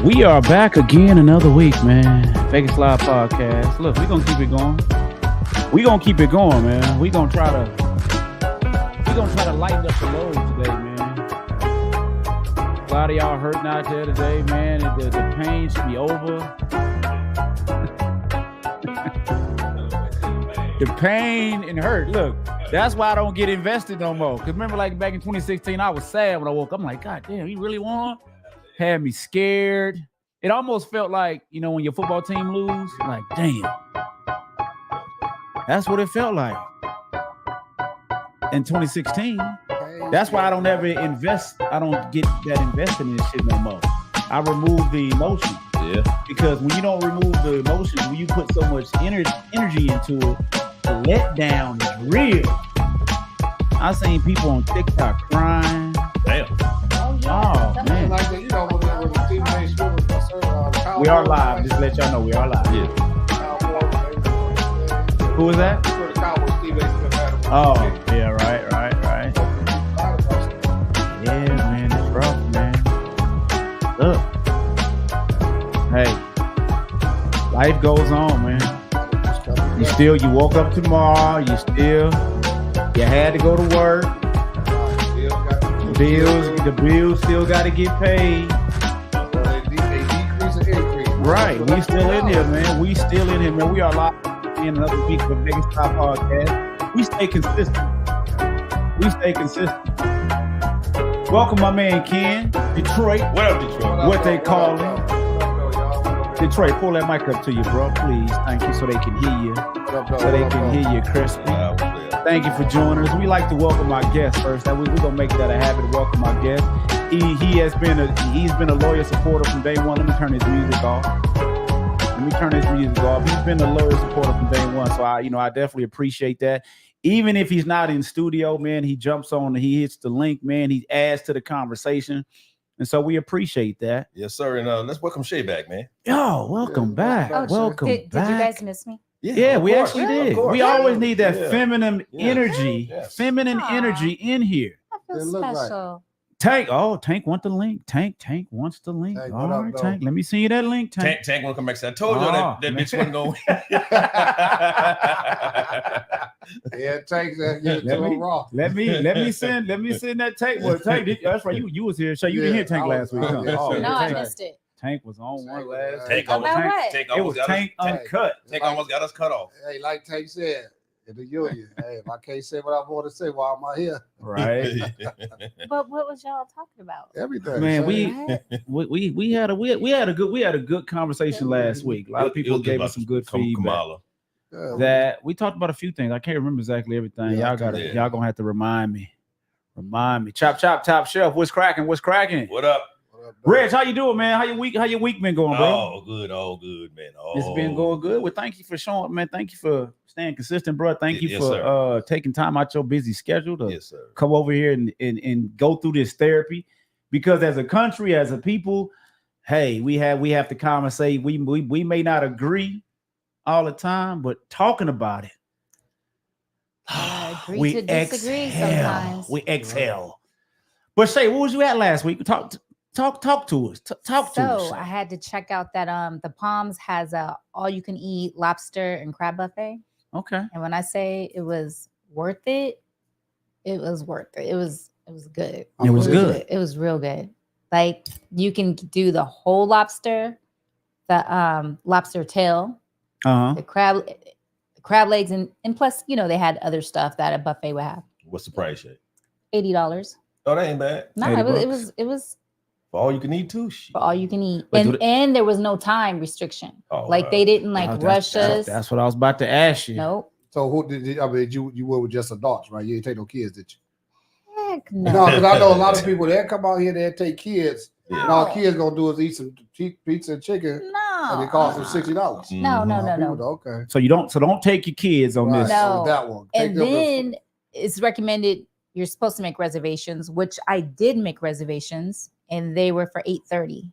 We are back again another week, man. Vegas Live Podcast. Look, we're gonna keep it going. We're gonna keep it going, man. We're gonna try to lighten up the load today, man. A lot of y'all hurting out there today, man. The pain should be over. The pain and hurt. Look, that's why I don't get invested no more. Cause remember, like back in 2016, I was sad when I woke up. I'm like, God damn, he really won? Had me scared. It almost felt like, you know, when your football team lose, like, damn. That's what it felt like in 2016. That's why I don't ever invest. I don't get that invested in this shit no more. I remove the emotion. Yeah. Because when you don't remove the emotion, when you put so much energy into it, the letdown is real. I've seen people on TikTok crying. Damn. Oh, man. Like that, you know, when the teammates We are live. Just to let y'all know we are live. Yeah. Who is that? Oh, yeah, right. Yeah, man, it's rough, man. Look. Hey, life goes on, man. You woke up tomorrow, you had to go to work. The bills still got to get paid. Right, we still in here, man. We are live in another week of Vegas Top Podcast. We stay consistent. Welcome, my man Ken, Detroit. What up, Detroit? What they call him. Detroit, pull that mic up to you, bro, please. Thank you, so they can hear you. Crispy. Thank you for joining us. We like to welcome our guests first. We're gonna make that a habit to welcome our guests. He's been a loyal supporter from day one. Let me turn his music off. He's been a loyal supporter from day one, so I definitely appreciate that. Even if he's not in studio, man, he jumps on, he hits the link, man. He adds to the conversation. And so we appreciate that. Yes, sir. And let's welcome Shay back, man. Yo, welcome back. Welcome back. Did you guys miss me? Yeah, we actually did. We always need that feminine energy, energy in here. I feel special. Tank wants the link. Tank wants the link. All right, Tank. Let me see you that link, Tank. Tank want to come back. I told you that bitch wasn't going. Yeah, Tank said you too raw. Let me send that Tank. Well, Tank, that's right. You was here. So you didn't hear Tank last week. Huh? I missed it. Tank was on one last. Tank uncut. Tank almost got us cut off. Hey, like Tank said in the union. Hey, if I can't say what I want to say, why am I here? Right. But what was y'all talking about? Everything. Man, we had a good conversation last week. A lot of people gave us some good feedback. That we talked about a few things. I can't remember exactly everything. Y'all gonna have to remind me. Chop top shelf. What's cracking? What up? Reg, how you doing, man? How your week been going, bro? All good, man. It's been going good. Well, thank you for showing, man. Thank you for staying consistent, bro. Thank you for taking time out your busy schedule to come over here and go through this therapy. Because as a country, as a people, hey, we have to conversate. We may not agree all the time, but talking about it, agree to disagree sometimes. We exhale. But Shay, what was you at last week? Talk to us. Talk to us. So I had to check out that the Palms has a all-you-can-eat lobster and crab buffet. Okay. And when I say it was worth it, it was worth it. It was good. It was good. It was real good. Like you can do the whole lobster, the lobster tail, the crab legs, and plus, they had other stuff that a buffet would have. What's the price, Shay? $80. Oh, that ain't bad. No, it was for all you can eat too. For all you can eat, and there was no time restriction. They didn't rush us. That's what I was about to ask you. Nope. So who did you were with just adults, right? You didn't take no kids, did you? Heck no. No, because I know a lot of people that come out here, they take kids. Yeah. And all kids gonna do is eat some pizza and chicken. No. And it costs them $60. No. Okay. So don't take your kids on this. No. That one. And then it's recommended you're supposed to make reservations, which I did make reservations, and they were for 8:30,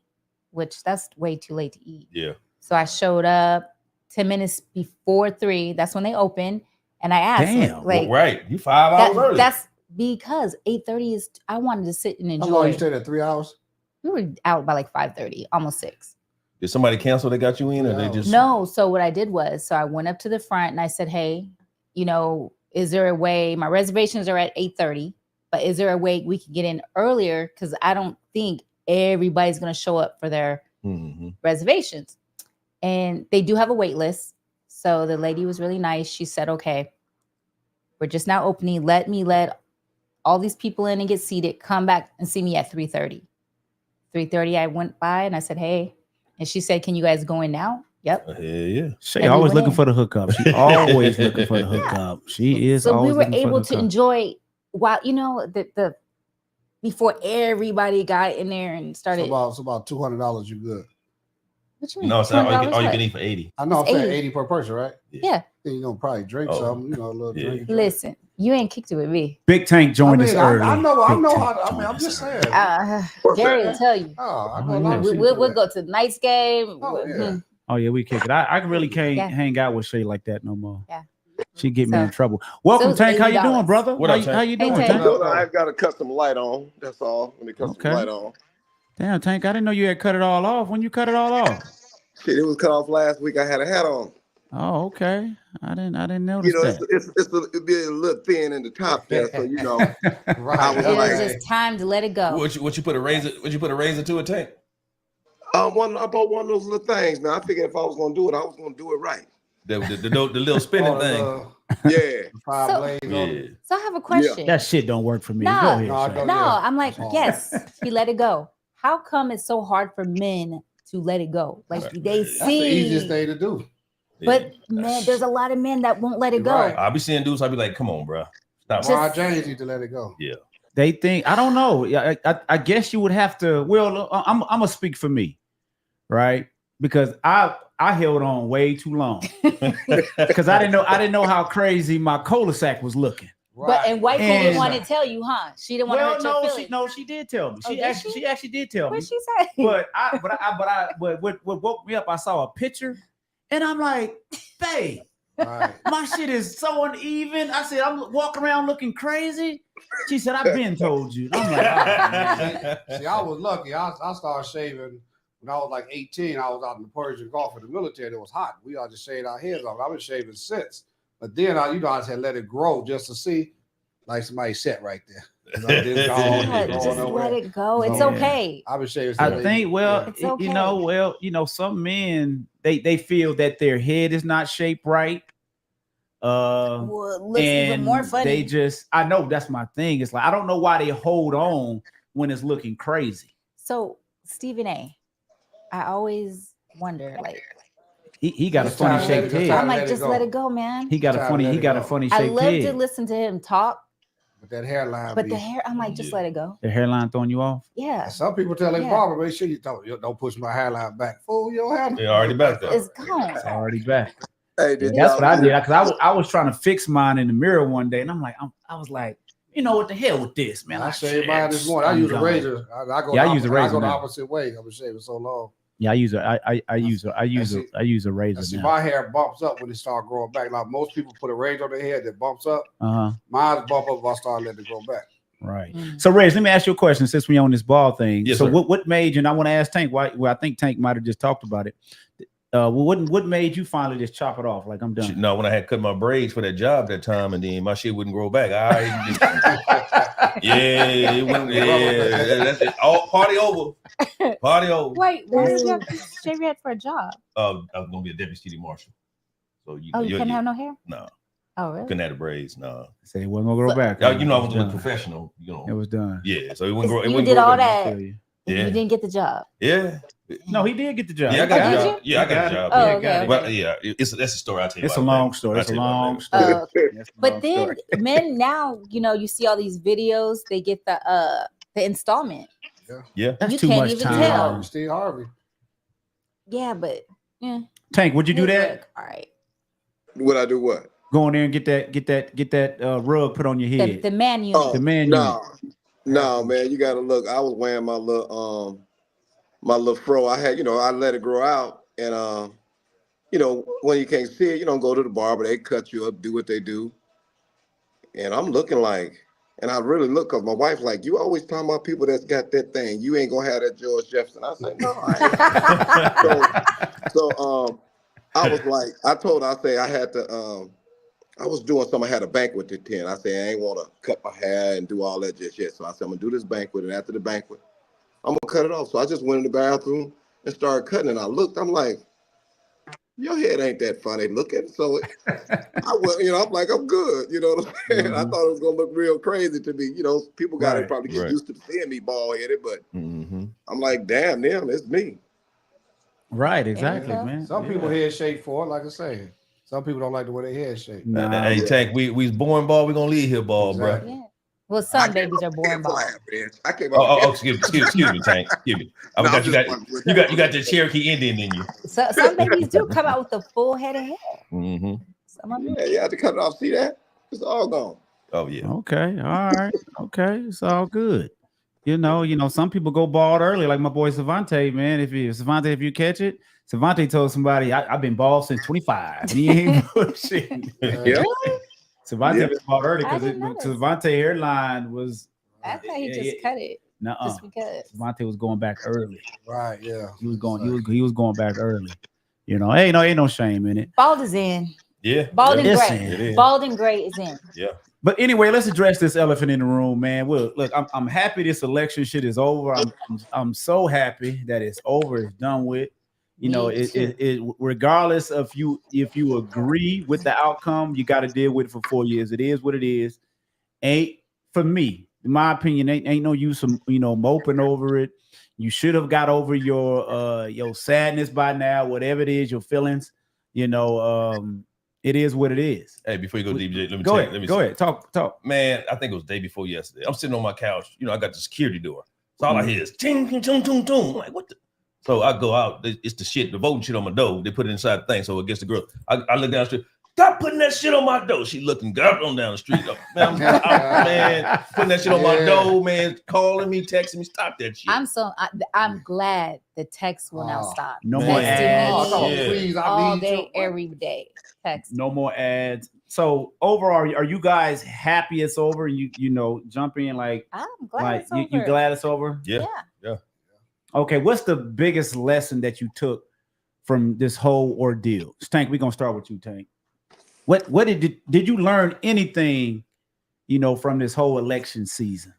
which that's way too late to eat. Yeah. So I showed up 10 minutes before 3. That's when they opened, and I asked, right, you 5 hours early. That's because 8:30 is. I wanted to sit and enjoy. How long you stayed at 3 hours? We were out by like 5:30, almost 6. Did somebody cancel that got you in, or they just no? So what I did was, I went up to the front and I said, "Hey, is there a way? My reservations are at 8:30, but is there a way we could get in earlier? Because I don't think everybody's going to show up for their reservations, and they do have a wait list." So the lady was really nice. She said, "Okay, we're just now opening. Let me let all these people in and get seated. Come back and see me at 3:30." 3:30, I went by and I said, "Hey," and she said, "Can you guys go in now?" Yep. Yeah. She always looking for the hookup. She always looking for the hookup. She is. So always we were able to enjoy while the before everybody got in there and started. It's about $200. You good? What you mean? No, it's not all you can eat for 80. I know. It's I'm saying 80. 80 per person, right? Yeah. Then you gonna probably drink something. A little drink. Listen, you ain't kicked it with me. Big Tank joined us early. I know how. I'm just saying. Gary will tell you. We'll go to the night's game. Oh yeah, we kick it. I really can't hang out with Shay like that no more. Yeah. She get me in trouble. Welcome, Tank. How you doing, brother? What up, Tank? How you doing, Hey, Tank? I got a custom light on. That's all. Let me custom light on. Damn, Tank. I didn't know you had cut it all off. When you cut it all off? Shit, it was cut off last week. I had a hat on. Oh, okay. I didn't notice that. It'd be a little thin in the top there, so Right. I was It like, was just time to let it go. What you put a razor? Would you put a razor to a Tank? I bought one of those little things, man. I figured if I was gonna do it, I was gonna do it right. The little spinning thing. Yeah. So I have a question. That shit don't work for me. No. Go ahead, Shay. No, I'm like, yes, he let it go. How come it's so hard for men to let it go? Like they see That's the easiest thing to do. But man, there's a lot of men that won't let it go. Right. I'll be seeing dudes. I'll be like, "Come on, bro, stop." LeBron James need to let it go. Yeah. They think I don't know. I guess you would have to. Well, I'm gonna speak for me, right? Because I held on way too long because I didn't know how crazy my cul-de-sac was looking. But and white people didn't want to tell you, huh? She didn't want to hurt your feelings. She did tell me. She actually did tell me. What she say? But what woke me up, I saw a picture, and I'm like, babe, my shit is so uneven. I said, I'm walking around looking crazy. She said, I've been told you. I'm like, oh, see, I was lucky. I started shaving when I was like 18. I was out in the Persian Gulf in the military. It was hot. We all just shaved our heads off. I've been shaving since. But then I just had let it grow just to see, like somebody sat right there. Just let it go. It's okay. I've been shaving. I think, okay. Some men they feel that their head is not shaped right. Looks even more funny. I know that's my thing. It's like I don't know why they hold on when it's looking crazy. So Stephen A, I always wonder, like. He got a funny shaped head. I'm like, just let it go, man. He got a funny shaped head. I love to listen to him talk. But that hairline. But the hair, I'm like, just let it go. The hairline throwing you off? Yeah. Some people tell their barber, make sure you don't push my hairline back. Fool, your hairline. They're already back there. It's gone. It's already back. Hey, that's what I did. Because I was trying to fix mine in the mirror one day, and I'm like, I was like, what the hell with this, man? I shaved mine this morning. I use a razor. I use a razor. I go the opposite way. I've been shaving so long. Yeah, I use a razor. See, my hair bumps up when it start growing back. Like most people put a razor on their head that bumps up. Mine bump up if I start letting it grow back. Right. So, Reg, let me ask you a question since we on this ball thing. Yes, so, sir. what made you? And I want to ask Tank. Why? Well, I think Tank might have just talked about it. What made you finally just chop it off? Like I'm done. No, when I had cut my braids for that job that time, and then my shit wouldn't grow back. It went. Yeah, that's it. All party over. Party over. Wait, why did you have to shave your head for a job? I was gonna be a deputy city marshal. So you couldn't have no hair? No. Oh, really? Couldn't have the braids. No. Say it wasn't gonna grow back. I was a professional. It was done. Yeah, so it wouldn't grow. You did all that. Yeah. You didn't get the job. Yeah. No, he did get the job. Yeah, I got the job. Yeah, I got the job. Oh, okay. But yeah, that's a story I'll tell you. It's a long story. It's a long story. But then men now, you see all these videos. They get the installment. Yeah, that's you too can't much even time. tell. Steve Harvey. Yeah, but Tank, would you do that? All right. Would I do what? Go in there and get that rug put on your head. The man unit. The man unit. No, man, you gotta look. I was wearing my little fro. I had, I let it grow out, and when you can't see it, you don't go to the barber. They cut you up, do what they do, and I'm looking like, And I really look, because my wife like, you always talking about people that's got that thing. You ain't gonna have that George Jefferson. I say, no, I ain't. so I was like, I told her, I say I had to, I was doing something, I had a banquet to attend. I said, I ain't want to cut my hair and do all that just yet. So I said, I'm gonna do this banquet, and after the banquet, I'm gonna cut it off. So I just went in the bathroom and started cutting, and I looked, I'm like, your head ain't that funny looking. So I went, I'm like, I'm good. You know what I'm saying? I thought it was gonna look real crazy to me. People got to probably get used to seeing me bald headed, but I'm like, damn, it's me. Right, exactly, man. Some people head shape for it, like I say. Some people don't like the way their head shape. Hey, Tank, we was born bald. We gonna leave here bald, exactly. bro. Yeah. Well, some babies are born bald. Excuse me, Tank. Excuse me. You got the Cherokee Indian in you. So some babies do come out with a full head of hair. Some of them. Yeah, you have to cut it off. See that? It's all gone. Oh yeah. Okay. All right. Okay. It's all good. Some people go bald early, like my boy Savante, man. If you catch it, Savante told somebody, I've been bald since 25. And he ain't bullshit. Yeah. Savante was bald early because Savante hairline was. I thought he just cut it. Nuh-uh. Just because Savante was going back early. Right. Yeah. He was going back early. Ain't no shame in it. Bald is in. Yeah. Bald and gray. Bald and gray is in. Yeah. But anyway, let's address this elephant in the room, man. Well, look, I'm happy this election shit is over. I'm so happy that it's over. It's done with. It regardless of if you agree with the outcome, you got to deal with it for 4 years. It is what it is. Ain't for me, in my opinion, ain't no use of moping over it. You should have got over your sadness by now, whatever it is, your feelings. It is what it is. Hey, before you go, DJ, let me go ahead. Talk. Man, I think it was the day before yesterday. I'm sitting on my couch. I got the security door. So all I hear is ting, ting, ting, ting, ting. I'm like, what the? So I go out. It's the voting shit on my door. They put it inside the thing. So it gets the girl. I look down the street. Stop putting that shit on my door. She looking on down the street. Man, man, putting that shit on my door, man, calling me, texting me. Stop that shit. I'm glad the text will now stop. No more ads. Please, all day, every day. Text. No more ads. So overall, are you guys happy it's over? You jump in like I'm glad it's over. You glad it's over? Yeah. Okay, what's the biggest lesson that you took from this whole ordeal? Tank, we're gonna start with you, Tank. What did you learn anything, from this whole election season?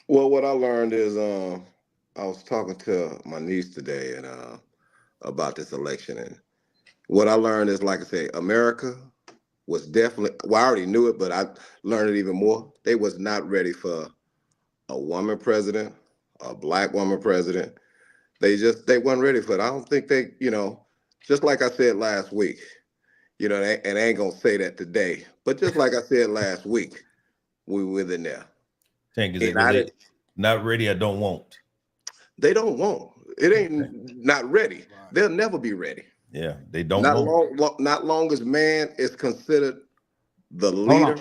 Well, what I learned is I was talking to my niece today and about this election, and what I learned is, like I say, America was definitely, I already knew it, but I learned it even more. They was not ready for a woman president, a black woman president. They weren't ready for it. I don't think they, just like I said last week, and I ain't gonna say that today, but just like I said last week, we were in there. Tank, is it not ready? I don't want. They don't want. It ain't not ready. They'll never be ready. Yeah, they don't. Not long as man is considered the leader.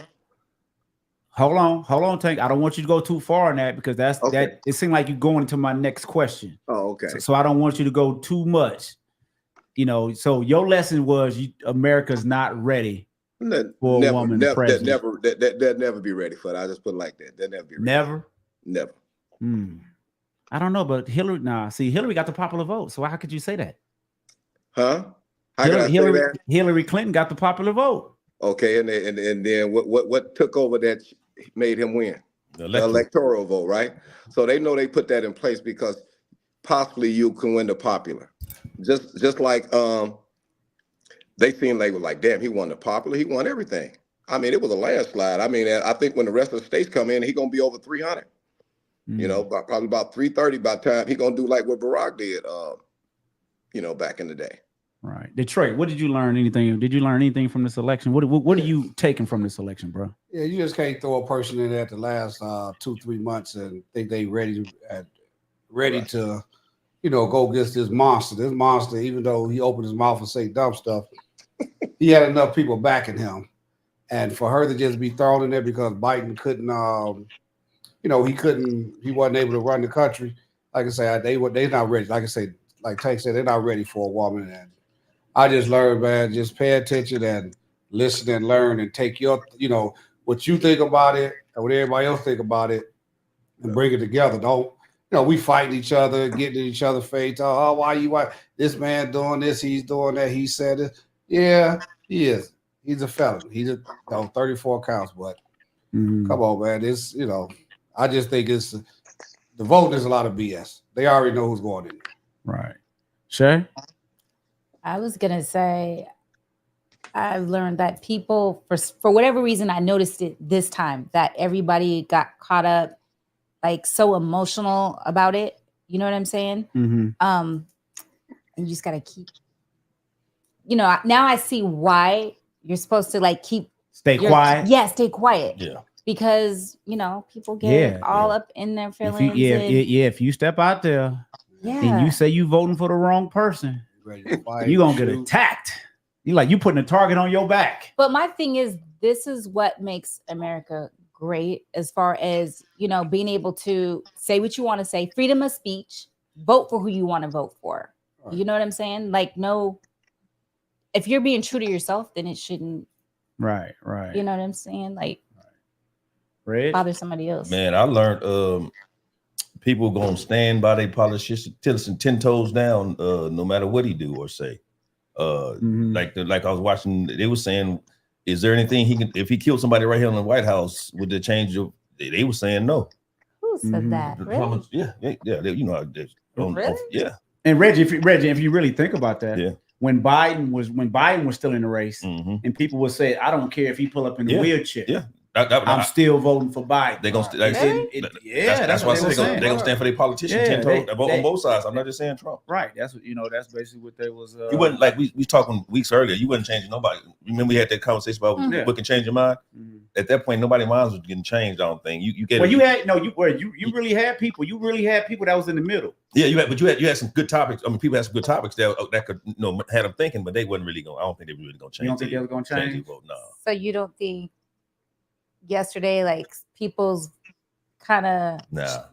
Hold on, Tank. I don't want you to go too far on that because that it seemed like you're going into my next question. Oh, okay. So I don't want you to go too much. So your lesson was America's not ready for a woman president. They'll never be ready for it. I just put it like that. They'll never be ready. Never. I don't know, but Hillary got the popular vote. So how could you say that? Huh? Hillary Clinton got the popular vote. Okay, and then what took over that made him win? The electoral vote, right? So they know they put that in place because possibly you can win the popular. Just like they seemed like, damn, he won the popular, he won everything. I mean, it was a landslide. I mean, I think when the rest of the states come in, he gonna be over 300. Probably about 330 by the time he gonna do like what Barack did, back in the day. Right. Detroit, what did you learn? Did you learn anything from this election? What are you taking from this election, bro? Yeah, you just can't throw a person in there at the last 2-3 months and think they ready to, go against this monster. This monster, even though he opened his mouth and say dumb stuff, he had enough people backing him. And for her to just be thrown in there because Biden couldn't, he wasn't able to run the country. Like I said, they're not ready. Like I said, like Tank said, they're not ready for a woman. And I just learned, man, just pay attention and listen and learn and take your, what you think about it and what everybody else think about it, and bring it together. Don't we fight each other, get in each other's face. Oh, why this man doing this? He's doing that. He said it. Yeah, he is. He's a felon. He's 34 counts. But come on, man. This I just think it's the vote is a lot of BS. They already know who's going in. Right. Shay? I was gonna say I've learned that people, for whatever reason, I noticed it this time, that everybody got caught up, like so emotional about it. You know what I'm saying? And you just gotta keep, now I see why you're supposed to like stay quiet. Yeah, stay quiet. Yeah. Because people get all up in their feelings. If you step out there and you say you voting for the wrong person, you're gonna get attacked. You putting a target on your back. But my thing is, this is what makes America great, as far as being able to say what you want to say, freedom of speech, vote for who you want to vote for. Right. You know what I'm saying? If you're being true to yourself, then it shouldn't. Right. You know what I'm saying? Bother somebody else. Man, I learned people gonna stand by their politician till it's 10 toes down, no matter what he do or say. Like I was watching, they were saying, is there anything he can, if he killed somebody right here in the White House, would they change your? They were saying no. Who said that? Really? Yeah. Really? Yeah. And Reggie, if you really think about that, when Biden was still in the race, and people would say, I don't care if he pull up in the wheelchair. Yeah. I'm still voting for Biden. They're gonna that's why I said they're gonna stand for their politician. They vote on both sides. I'm not just saying Trump. Right. That's what that's basically what they was. You wouldn't we talking weeks earlier. You wouldn't change nobody. Remember we had that conversation about what can change your mind. At that point, nobody's minds was getting changed. I don't think you get. Well, you really had people. You really had people that was in the middle. Yeah, you had some good topics. I mean, people had some good topics that could had them thinking, but they wasn't really going. I don't think they were really going to change. You don't think they were going to change? No. So you don't think yesterday, people's kind of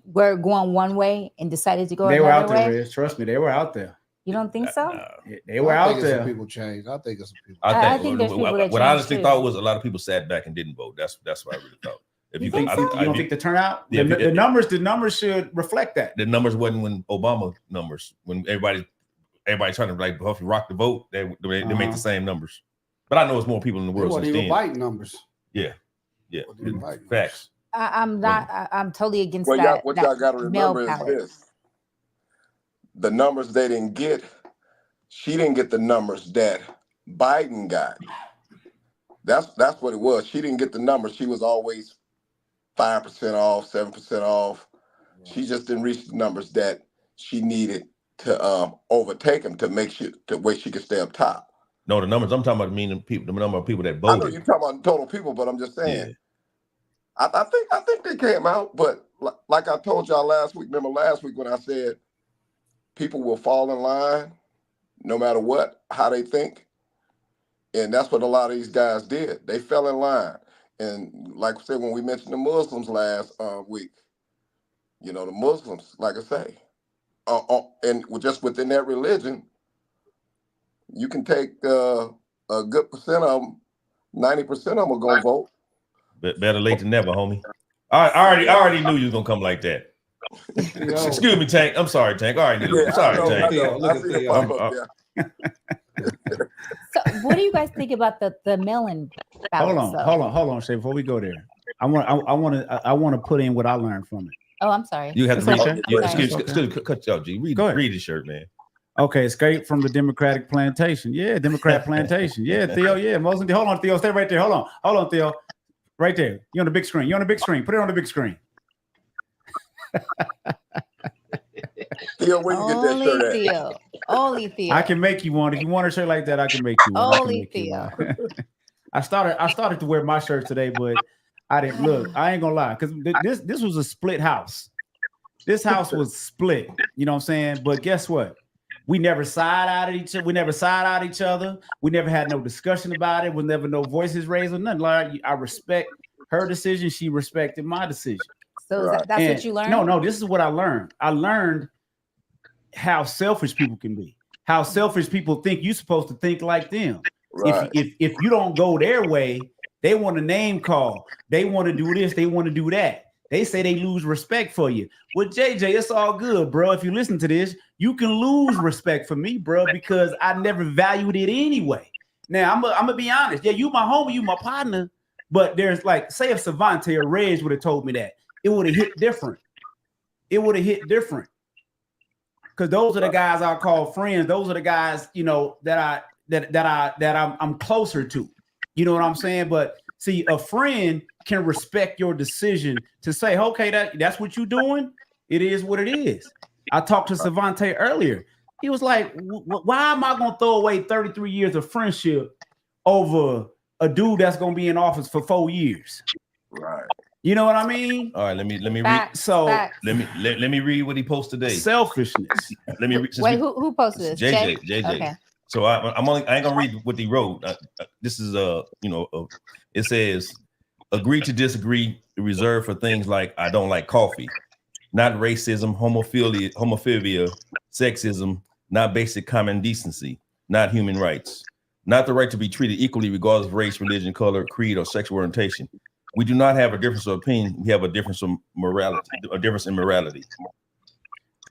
were going one way and decided to go another way? They were out there, Riz. Trust me, they were out there. You don't think so? They were out there. Some people changed. I think it's some people. I think there's people that what I honestly thought was a lot of people sat back and didn't vote. That's what I really thought. If you think so? You don't think the turnout? The numbers should reflect that. The numbers wasn't when Obama numbers, when everybody trying to rock the vote, they make the same numbers. But I know it's more people in the world since then. Biden numbers. Yeah. Facts. I'm not. I'm totally against that. Y'all, what y'all got to remember is this: the numbers they didn't get. She didn't get the numbers that Biden got. That's what it was. She didn't get the numbers. She was always 5% off, 7% off. She just didn't reach the numbers that she needed to overtake him to where she could stay up top. No, the numbers I'm talking about the number of people that voted. I know you're talking about total people, but I'm just saying. Yeah. I think they came out, but like I told y'all last week. Remember last week when I said people will fall in line no matter how they think, and that's what a lot of these guys did. They fell in line. And like I said, when we mentioned the Muslims last week, the Muslims, like I say, and just within that religion, you can take a good percent of them, 90% of them are going to vote. Better late than never, homie. I already knew you was going to come like that. Excuse me, Tank. I'm sorry, Tank. I already knew. I'm sorry, Tank. So what do you guys think about the mail-in ballots? Hold on, Shay. Before we go there, I want to put in what I learned from it. Oh, I'm sorry. You have to read. Excuse cut you out, G. Read the shirt, man. Okay, escape from the Democratic plantation. Yeah, Democrat plantation. Yeah, Theo. Yeah, Hold on, Theo. Stay right there. Hold on, Theo. Right there. You're on the big screen. Put it on the big screen. Theo, where you get that shirt at? Only Theo. I can make you one. If you want a shirt like that, I can make you one. Only Theo. I started to wear my shirt today, but I didn't look. I ain't gonna lie, because this was a split house. This house was split. You know what I'm saying? But guess what? We never side-eyed each other. We never had no discussion about it. Was never no voices raised or nothing. Like, I respect her decision. She respected my decision. So that's what you learned? No. This is what I learned. I learned how selfish people can be. How selfish people think you're supposed to think like them. Right. If you don't go their way, They want to name call. They want to do this. They want to do that. They say they lose respect for you. Well, JJ, it's all good, bro. If you listen to this, you can lose respect for me, bro, because I never valued it anyway. Now, I'm gonna be honest. Yeah, you my homie, you my partner. But there's like, say if Savante or Reg would have told me that, it would have hit different. It would have hit different. Because those are the guys I call friends. Those are the guys, you know, that I'm closer to. You know what I'm saying? But see, a friend can respect your decision to say, okay, that's what you're doing. It is what it is. I talked to Savante earlier. He was like, why am I going to throw away 33 years of friendship over a dude that's going to be in office for 4 years? Right. You know what I mean? All right, let me Facts, read. So facts. Let me read what he posted today. Selfishness. Let me read. Wait, who posted this? JJ. Okay. So I ain't gonna read what he wrote. This is it says, agree to disagree, reserved for things like I don't like coffee, not racism, homophobia, sexism, not basic common decency, not human rights, not the right to be treated equally regardless of race, religion, color, creed, or sexual orientation. We do not have a difference of opinion. We have a difference of morality, a difference in morality.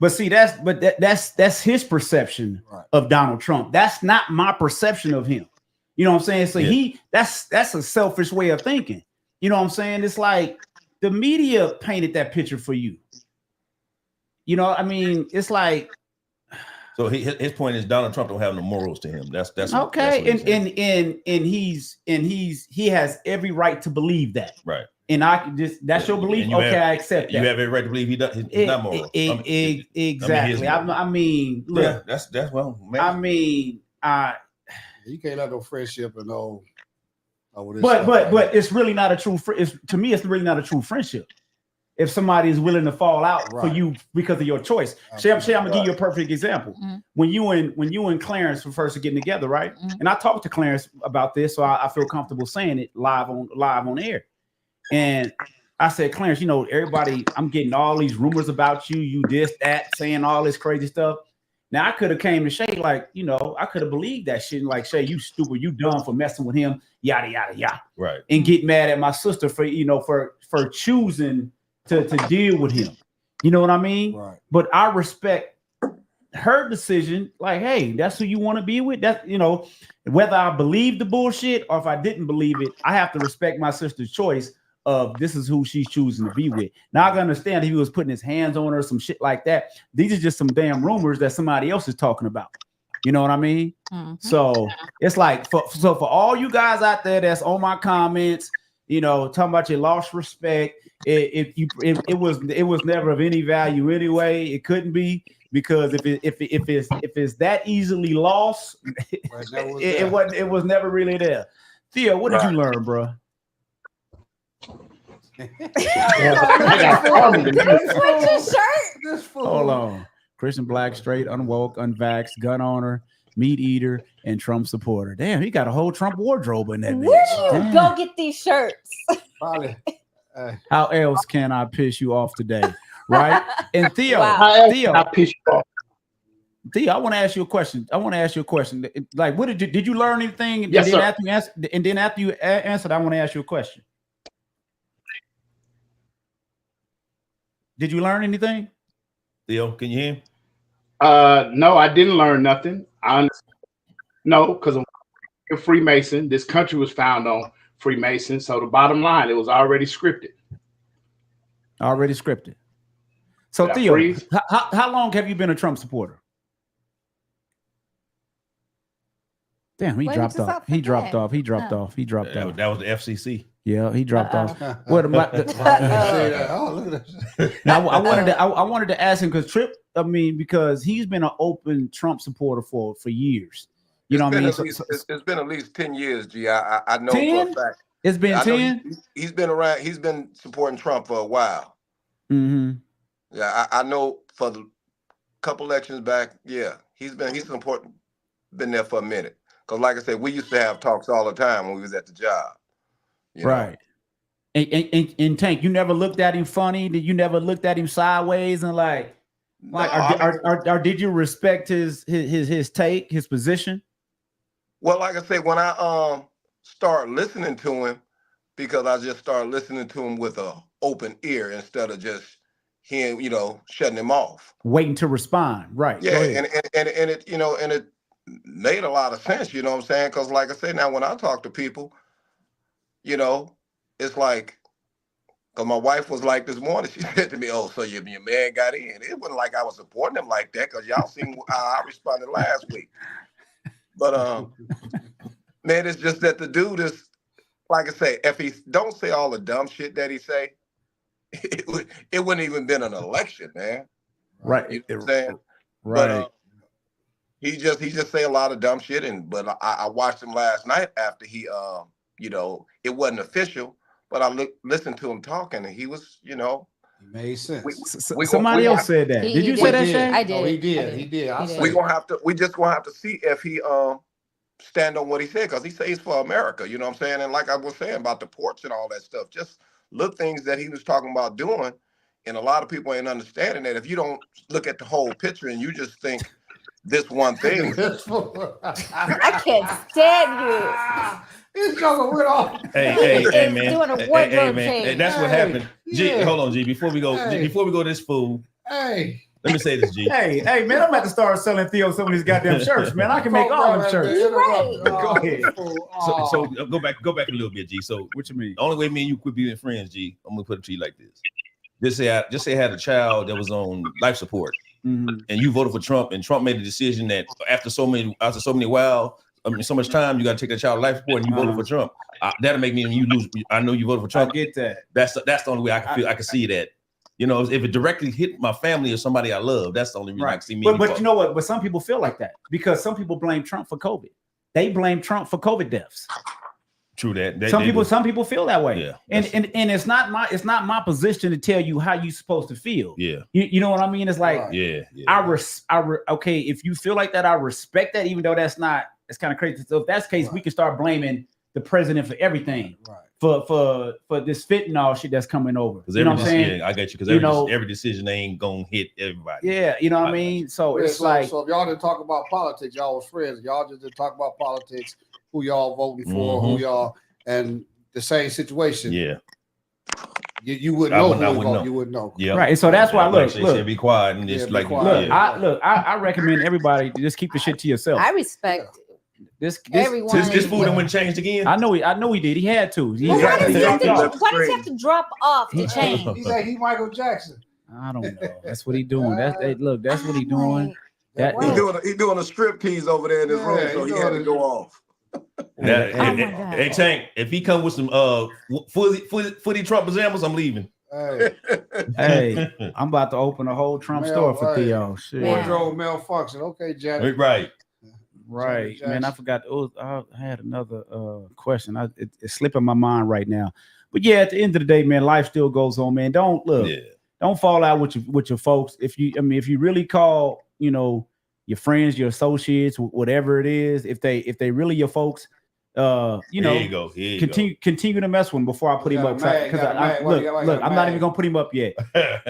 But see, that's his perception of Donald Trump. That's not my perception of him. You know what I'm saying? So that's a selfish way of thinking. You know what I'm saying? It's like the media painted that picture for you. You know, I mean, it's like. So his point is Donald Trump don't have no morals to him. That's okay. That's And he has every right to believe that. Right. And that's your belief. Okay, I accept that. You have every right to believe he's not moral. Exactly. I mean, look. Yeah, that's well. Man. I mean, you can't let no friendship and no. But it's really not a true. To me, it's really not a true friendship. If somebody is willing to fall out for you because of your choice. Shay, I'm gonna give you a perfect example. Mm-hmm. When you and Clarence were first getting together, right? Mm-hmm. And I talked to Clarence about this, so I feel comfortable saying it live on air. And I said, Clarence, you know, everybody, I'm getting all these rumors about you this, that, saying all this crazy stuff. Now I could have came to Shay like, you know, I could have believed that shit. And like, Shay, you stupid, you dumb for messing with him, yada yada yada. Right. And get mad at my sister for for choosing to deal with him. You know what I mean? Right. But I respect her decision. Like, hey, that's who you want to be with. That, you know, whether I believe the bullshit or if I didn't believe it, I have to respect my sister's choice of this is who she's choosing to be with. Now I can understand if he was putting his hands on her, some shit like that. These are just some damn rumors that somebody else is talking about. You know what I mean? Mm-hmm. So it's like for all you guys out there that's on my comments, you know, talking about you lost respect. It was never of any value anyway. It couldn't be, because if it's that easily lost, it was never really there. Theo, what did you learn, bro? Hold on. Christian Black, straight, unwoke, unvaxxed, gun owner, meat eater, and Trump supporter. Damn, he got a whole Trump wardrobe in that bitch. Where do you go get these shirts? Probably. How else can I piss you off today? Right? And Theo, Theo, I piss you off. Theo, I want to ask you a question. Like, what did you learn anything? Yes, sir. After you answered, I want to ask you a question. Did you learn anything? Theo, can you hear him? No, I didn't learn nothing. No, because I'm a Freemason. This country was founded on Freemason. So the bottom line, it was already scripted. So Theo, how long have you been a Trump supporter? Damn, he dropped off. He dropped off. That was the FCC. Yeah, he dropped off. What about oh, look at that. Now I wanted to ask him because he's been an open Trump supporter for years. You know what I mean? It's been at least 10 years, G. I know 10? for a fact. It's been 10? He's been around. He's been supporting Trump for a while. Mm-hmm. Yeah, I know for the couple elections back, yeah, he's supporting, been there for a minute. Because like I said, we used to have talks all the time when we was at the job. Right. And Tank, you never looked at him funny? Did you never looked at him sideways and did you respect his take, his position? Well, like I said, when I start listening to him, because I just started listening to him with an open ear instead of just him, shutting him off. Waiting to respond. Right. Yeah, and it, and it made a lot of sense, you know what I'm saying? Because like I said, now when I talk to people, it's like, because my wife was like this morning, she said to me, "Oh, so your man got in." It wasn't like I was supporting him like that, because y'all seen how I responded last week. But man, it's just that the dude is, like I say, if he don't say all the dumb shit that he say, it wouldn't even been an election, man. Right. You know what I'm saying? Right. But he just say a lot of dumb shit, but I watched him last night after he it wasn't official, but I listened to him talking, and he was, It made sense. Somebody else said that. Did you say that, Shay? I did. Oh, he did. He did. We just gonna have to see if he stand on what he said, because he says for America, you know what I'm saying? And like I was saying about the ports and all that stuff, just look things that he was talking about doing, and a lot of people ain't understanding that if you don't look at the whole picture and you just think this one thing. I can't stand you. This joker went off. Hey, man. Doing a wardrobe change. Hey, that's what happened. G, hold on, G. Before we go this fool. Hey. Let me say this, G. Hey, man, I'm about to start selling Theo some of these goddamn shirts, man. I can make all them shirts. Right. Go ahead. So go back a little bit, G. So what you mean? The only way me and you quit being friends, G, I'm gonna put it to you like this. Just say I had a child that was on life support, and you voted for Trump, and Trump made a decision that after so much time, you got to take that child life support, and you voted for Trump. That'll make me and you lose. I know you voted for Trump. I get that. That's the only way I can feel. I can see that. If it directly hit my family or somebody I love, that's the only reason I can see me. But you know what? But some people feel like that because some people blame Trump for COVID. They blame Trump for COVID deaths. True that. Some people feel that way. Yeah. And it's not my position to tell you how you're supposed to feel. Yeah. You know what I mean? It's like, okay, if you feel like that, I respect that, even though it's kind of crazy. So if that's the case, we can start blaming the president for everything. Right. For this fentanyl shit that's coming over. You know what I'm saying? Yeah, I got you. Because every decision ain't gonna hit everybody. Yeah, you know what I mean? So it's like, so if y'all didn't talk about politics, y'all was friends. Y'all just didn't talk about politics, who y'all voting for, who y'all, and the same situation. Yeah. You wouldn't know. You wouldn't know. Yeah. Right. And so that's why look, be quiet and just like quiet. I recommend everybody to just keep the shit to yourself. I respect this food wouldn't changed again. I know he did. He had to. Why does he have to drop off to change? He's like he Michael Jackson. I don't know. That's what he doing. That's what he doing. He doing a strip tease over there in his room, so he had to go off. Hey Tank, if he come with some footy Trump pajamas, I'm leaving. Hey, I'm about to open a whole Trump store for Theo. Shit. Wardrobe malfunction. Okay, Janet. Right, man. I forgot. I had another question. It's slipping my mind right now. But yeah, at the end of the day, man, life still goes on, man. Don't fall out with your folks. If you really call, your friends, your associates, whatever it is, if they really your folks, continue to mess with him before I put him up. Because I'm not even gonna put him up yet.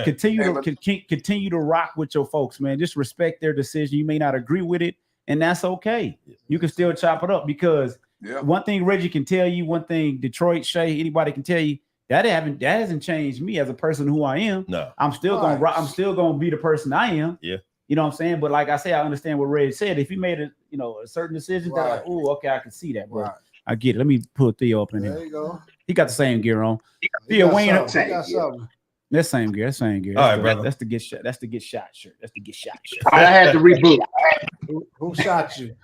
Continue to rock with your folks, man. Just respect their decision. You may not agree with it, and that's okay. You can still chop it up, because one thing Reggie can tell you, one thing Detroit, Shay, anybody can tell you, that hasn't changed me as a person who I am. No, I'm still gonna be the person I am. Yeah. You know what I'm saying? But like I say, I understand what Red said. If he made a certain decision, that like, oh, okay, I can see that. But I get it. Let me put Theo up in here. There you go. He got the same gear on. Theo Wayne. That same gear. All right, brother. That's the get shot. That's the get shot shirt. That's the get shot shirt. I had to reboot. Who shot you?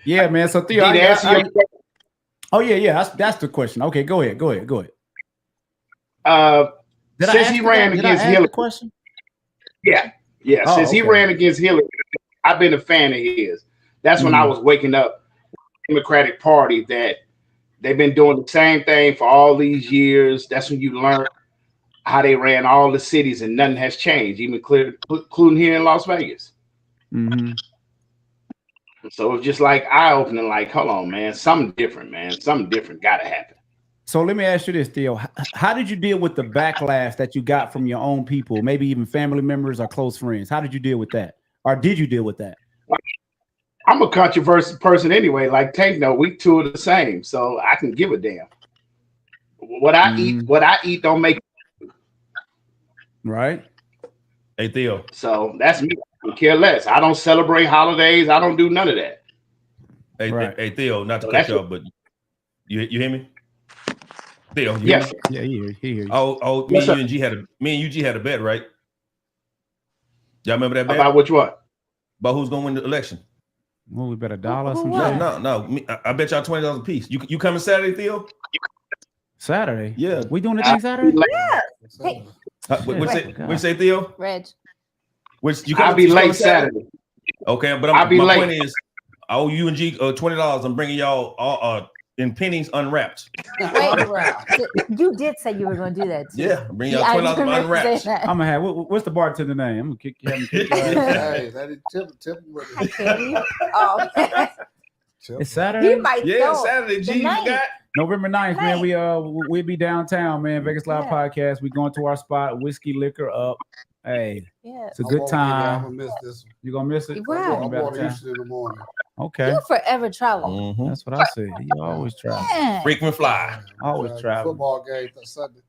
Yeah, man. So Theo, that's the question. Okay, go ahead. Since he ran against Hillary, question? Yeah. Since he ran against Hillary, I've been a fan of his. That's when I was waking up with the Democratic Party, that they've been doing the same thing for all these years. That's when you learn how they ran all the cities, and nothing has changed, even including here in Las Vegas. Mm-hmm. So it's just like eye-opening, like, hold on, man, something different, gotta happen. So let me ask you this, Theo. How did you deal with the backlash that you got from your own people, maybe even family members or close friends? How did you deal with that? Or did you deal with that? I'm a controversial person anyway. Like Tank, no, we two are the same, so I can give a damn. What I eat don't make right. Hey Theo. So that's me. I care less. I don't celebrate holidays. I don't do none of that. Hey, right. Hey Theo, not to cut you off, but you hear me? Theo, you yes. hear me? Yeah, he hear you. Oh, Yes, me and UG had a bet, right? Y'all remember that bet? About which one? About who's gonna win the election? Well, we bet $1 or some No. I bet y'all $20 a piece. You coming Saturday, Theo? Saturday. Yeah. We doing the thing Saturday? Yeah. Hey, What say, Theo? Reg. I'll be late Saturday. Okay, but my point is, I owe you and G $20. I'm bringing y'all all in pennies unwrapped. Wait, you did say you were going to do that too. Yeah, bring y'all $20 unwrapped. I'm gonna have what's the bartender name? I'm gonna kick you. Hey, that is tip with it. Oh, it's Saturday. he might know. Saturday. G, you got November 9th, man. We'll be downtown, man. Vegas Live Podcast. We going to our spot. Whiskey Liquor Up. Hey, it's a good time. I'm gonna miss this one. You gonna miss it? Right. I'm going to Houston in the morning. Okay. You forever travel. Mm-hmm. That's what I said. You always travel. Yeah. Frequent fly. Always travel. Football game Sunday.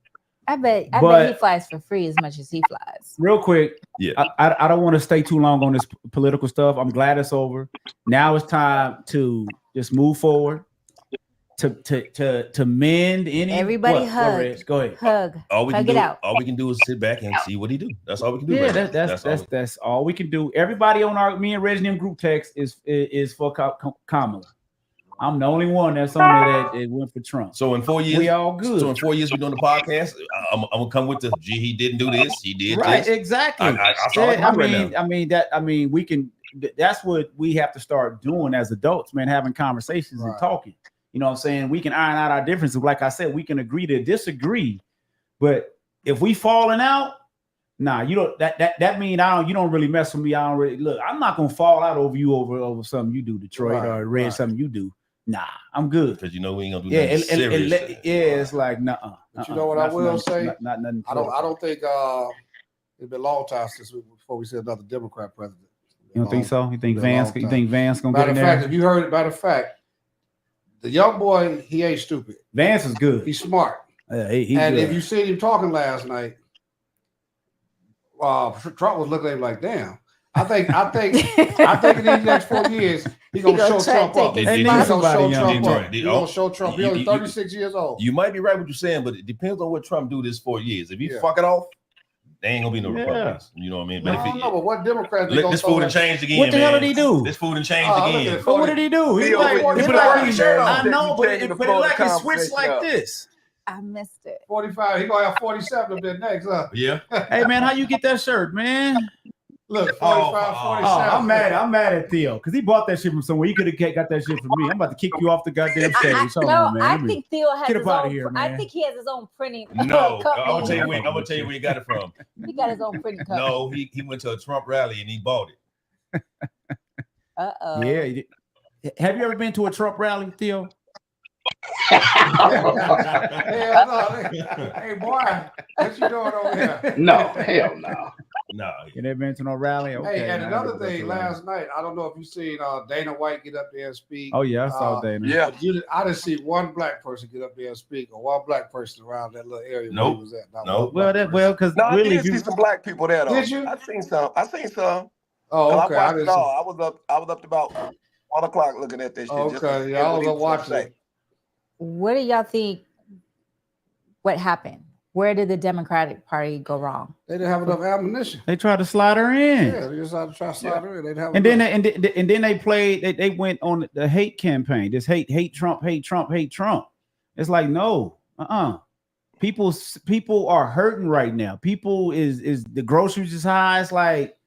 I bet he flies for free as much as he flies. Real quick, yeah. I don't want to stay too long on this political stuff. I'm glad it's over. Now it's time to just move forward. To mend any. Everybody hug. Go ahead. Hug. All we can do is sit back and see what he do. That's all we can do. Yeah, that's all we can do. Everybody on me and Reggie group text is for Kamala. I'm the only one that's on there that went for Trump. So in 4 years, we all good. So in 4 years, we're doing the podcast. I'm gonna come with the G. He didn't do this. He did right. This. Exactly. We can. That's what we have to start doing as adults, man. Having conversations and talking. You know what I'm saying? We can iron out our differences. Like I said, we can agree to disagree. But if we falling out, nah, you don't. That mean you don't really mess with me. I don't really look. I'm not gonna fall out over you over something you do, Detroit, or Red something you do. Nah, I'm good. Because you know we ain't gonna do nothing serious. It's like But you know what I will say? Not nothing. I don't think it's been a long time since before we see another Democrat president. You don't think so? You think Vance gonna get in there? Matter of fact, if you heard it, matter of fact, the young boy, he ain't stupid. Vance is good. He's smart. He's and good. if you seen him talking last night, Trump was looking at him like, damn. I think in these next 4 years, he's gonna show Trump up. He's gonna show Trump. He's only 36 years old. You might be right what you're saying, but it depends on what Trump do this 4 years. If you fuck it off, there ain't gonna be no Republicans. You know what I mean? But I don't know, but what Democrats? This food and changed again. What the hell did he do? This food and changed again. But what did he do? He I know, but it like he switched like this. I missed it. 45. He gonna have 47 up there next, huh? Yeah. Hey man, how you get that shirt, man? Look, 45, 47. I'm mad at Theo because he bought that shit from somewhere. He could have got that shit from me. I'm about to kick you off the goddamn stage. I think Theo has his own. Here, I think he has his own printing. No, I'm gonna tell you where he got it from. He got his own printing company. No, he went to a Trump rally and he bought it. Yeah. Have you ever been to a Trump rally, Theo? Hell no. Hey boy, what you doing over here? No, hell no. No. You never been to no rally? Okay. Hey, and another thing, last night, I don't know if you seen Dana White get up there and speak. Oh yeah, I saw Dana. Yeah. I didn't see one black person get up there and speak, or one black person around that little area nope. where he was at. No. Because really, I did see some black people there though. Did you? I seen some. Oh, okay. I was up to about 1 o'clock looking at this shit. Okay, I was up watching. What do y'all think? What happened? Where did the Democratic Party go wrong? They didn't have enough ammunition. They tried to slide her in. Yeah, they just had to try to slide her in. They didn't have and then they played. They went on the hate campaign. This hate Trump, hate Trump, hate Trump. It's like no, People are hurting right now. People is the groceries is high. It's like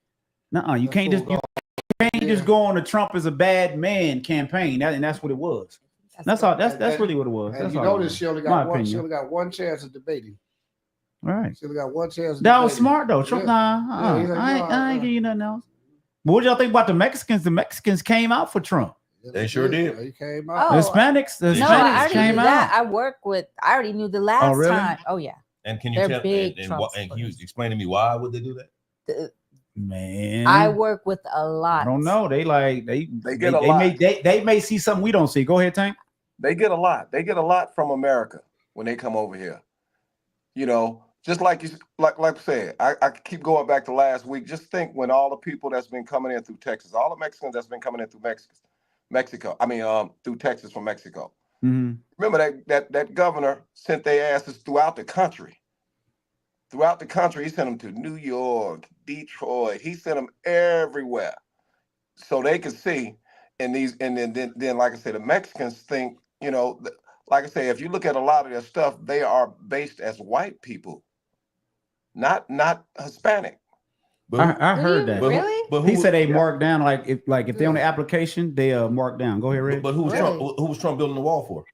you can't just go on the Trump is a bad man campaign. And that's what it was. That's really what it was. And you notice she only got one. She only got one chance of debating. All right. She only got one chance. That was smart though. Trump, I ain't give you nothing else. But what y'all think about the Mexicans? The Mexicans came out for Trump. They sure did. He came out. The Hispanics came out. I already knew the last time. Oh yeah. And can you tell? And can you explain to me why would they do that? Man, I work with a lot. I don't know. They get a lot. They may see something we don't see. Go ahead, Tank. They get a lot. They get a lot from America when they come over here. You know, just like I said, I keep going back to last week. Just think when all the people that's been coming in through Texas, all the Mexicans that's been coming in through Mexico. I mean, through Texas from Mexico. Mm-hmm. Remember that governor sent their asses throughout the country. Throughout the country, he sent them to New York, Detroit. He sent them everywhere, so they could see. And then, like I said, the Mexicans think, you know, like I say, if you look at a lot of their stuff, they are based as white people, not Hispanic. I heard that. Really? But he said they marked down if they're on the application, they mark down. Go ahead, Red. But who was Really? Trump? Who was Trump building the wall for?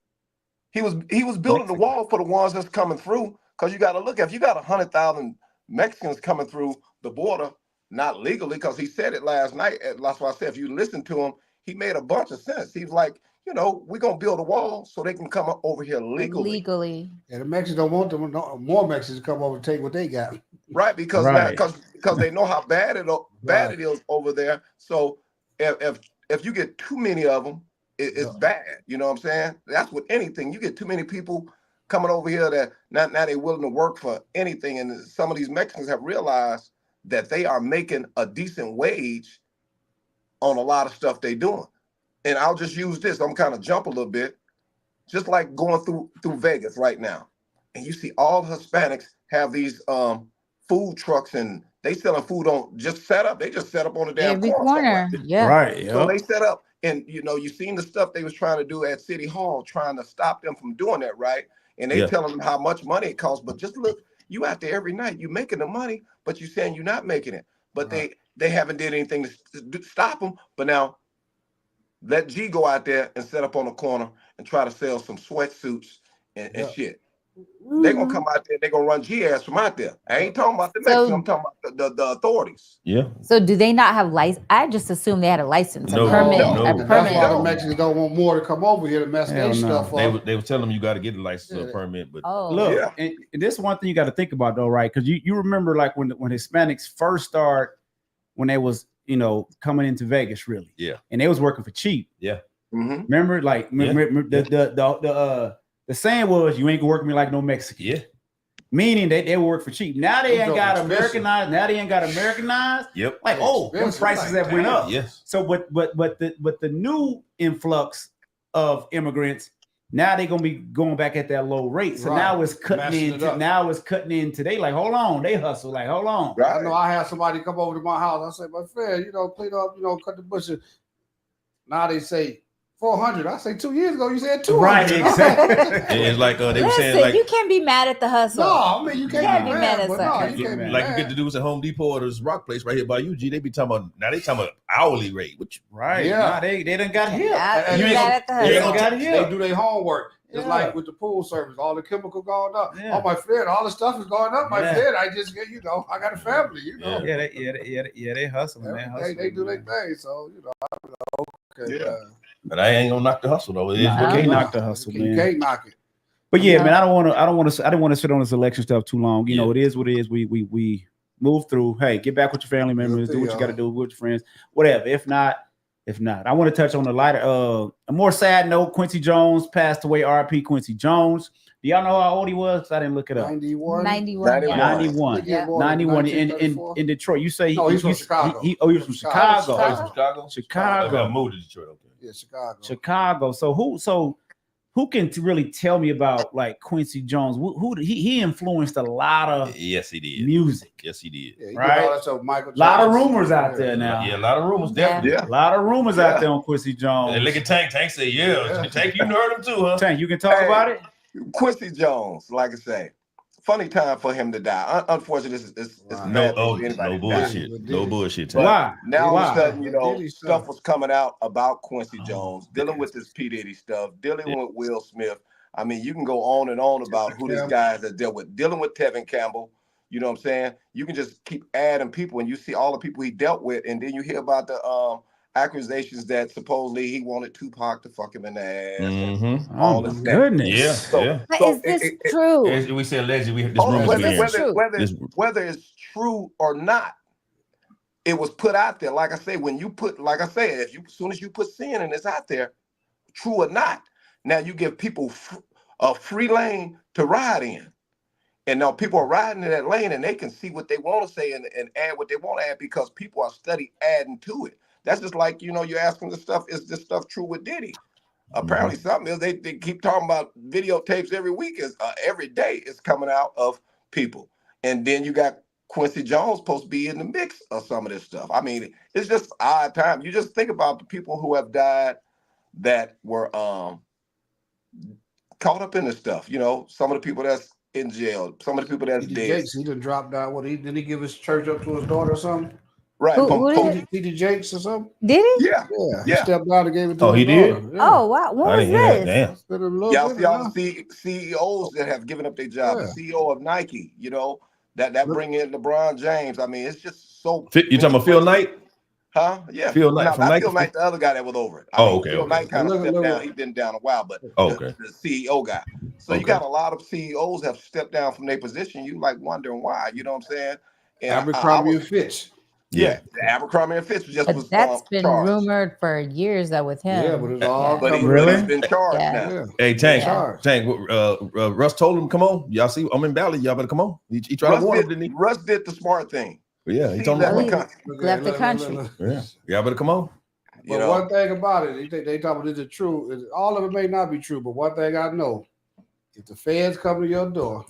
He was building the wall for the ones that's coming through. Because you got to look, if you got 100,000 Mexicans coming through the border, not legally, because he said it last night. That's why I said, if you listen to him, he made a bunch of sense. He's like, you know, we're going to build a wall so they can come up over here legally. And the Mexicans don't want them, more Mexicans to come over and take what they got. Right, because they know how bad it is over there. So if you get too many of them, it's bad. You know what I'm saying? That's with anything. You get too many people coming over here that now they're willing to work for anything. And some of these Mexicans have realized that they are making a decent wage on a lot of stuff they're doing. And I'll just use this. I'm kind of jump a little bit, just like going through Vegas right now. And you see all Hispanics have these food trucks, and they selling food on just set up. They just set up on the damn corner. Yeah. Right. So they set up, and you know, you seen the stuff they was trying to do at City Hall, trying to stop them from doing that, right? And they telling them how much money it costs. But just look, you out there every night, you making the money, but you saying you're not making it. But they haven't did anything to stop them. But now let G go out there and set up on the corner and try to sell some sweatsuits and shit. They're gonna come out there, they're gonna run G ass from out there. I ain't talking about the Mexicans, I'm talking about the authorities. Yeah. So do they not have license? I just assumed they had a license, a permit. That's why the Mexicans don't want more to come over here to mess their stuff up. They were telling them you got to get a license or a permit. But look, and this is one thing you got to think about though, right? Because you remember like when Hispanics first started, when they was, you know, coming into Vegas, really. Yeah. And they was working for cheap. Yeah. Mm-hmm. Remember, like the saying was, you ain't gonna work with me like no Mexican. Yeah. Meaning they work for cheap. Now they ain't got Americanized. Yep. Like, them prices have went up. Yes. So but the new influx of immigrants, now they're gonna be going back at that low rate. So now it's cutting into they like, hold on, they hustle, like, hold on. Right. I know I had somebody come over to my house. I say, my friend, you know, clean up, you know, cut the bushes. Now they say 400. I say 2 years ago you said 200. Right, exactly. It's like they were saying, like, you can't be mad at the hustle. No, I mean you can't be mad at something. Like you get to do with a Home Depot or this rock place right here by you, G. They be talking about now. They talking about hourly rate, which nah, they done got hit. You ain't mad at the hustle. They do their homework. Just like with the pool service, all the chemical going up. Oh, my friend, all the stuff is going up. My friend, I just get, you know, I got a family, you know. They hustling, man. They do their thing, so you know. Okay, but I ain't gonna knock the hustle though. You can't knock the hustle, man. You can't knock it. But yeah, man, I don't want to sit on this election stuff too long. You know, it is what it is. We move through. Hey, get back with your family members. Do what you got to do with your friends. Whatever. If not. I want to touch on the lighter, a more sad note. Quincy Jones passed away. R.I.P. Quincy Jones. Do y'all know how old he was? I didn't look it up. 91 in Detroit. You say he's from Chicago. He was from Chicago. Chicago. I moved to Detroit. Okay. Yeah, Chicago. So who can really tell me about like Quincy Jones? Who he influenced a lot of music. Yes, he did. Yeah, right. So Michael a lot of rumors out there now. Yeah, a lot of rumors, definitely. A lot of rumors out there on Quincy Jones. And look at Tank. Tank said, Tank, you heard him too, huh? Tank, you can talk about it. Quincy Jones, like I say, funny time for him to die. Unfortunately, it's no bullshit. No bullshit. Why? Now all of a sudden, you know, stuff was coming out about Quincy Jones, dealing with this P. Diddy stuff, dealing with Will Smith. I mean, you can go on and on about who this guy has dealt with, dealing with Tevin Campbell. You know what I'm saying? You can just keep adding people, and you see all the people he dealt with, and then you hear about the accusations that supposedly he wanted Tupac to fuck him in the ass. Mm-hmm. All this goodness. But is this true? We said allegedly. Whether it's true or not, it was put out there. Like I say, when you put, like I say, as soon as you put sin and it's out there, true or not, now you give people a free lane to ride in. And now people are riding in that lane and they can see what they want to say and add what they want to add because people are study adding to it. That's just like, you know, you're asking the stuff, is this stuff true with Diddy? Apparently something is, they keep talking about videotapes every week, every day is coming out of people. And then you got Quincy Jones supposed to be in the mix of some of this stuff. I mean, it's just odd time. You just think about the people who have died that were caught up in this stuff. You know, some of the people that's in jail, some of the people that's dead. Jakes, he done dropped down. What did he give his church up to his daughter or something? Right. T.D. Jakes or something? Did he? Yeah. He stepped down and gave it to his he daughter. did? Yeah. Oh, wow. What was this? Y'all see all the CEOs that have given up their job. The CEO of Nike, you know, that bring in LeBron James. I mean, it's just so. You talking about Phil Knight? Huh? Yeah. Phil Knight from Nike? Phil Knight, the other guy that was over it. Phil Knight kind of stepped down. He's been down a while, but the CEO guy. So you got a lot of CEOs have stepped down from their position. You like wondering why, you know what I'm saying? And Abercrombie and Fitch. Yeah, Abercrombie and Fitch just was that's been charged. rumored for years that with him. Yeah, but it's all but he's been charged now. Yeah. Hey, Tank, Russ told him, come on. Y'all see, I'm in Valley. Y'all better come on. He tried to warn him, didn't he? Russ did the smart thing. Yeah, he told him left the country. Yeah, y'all better come on. But one thing about it, they talk about it true. All of it may not be true, but one thing I know, if the feds come to your door,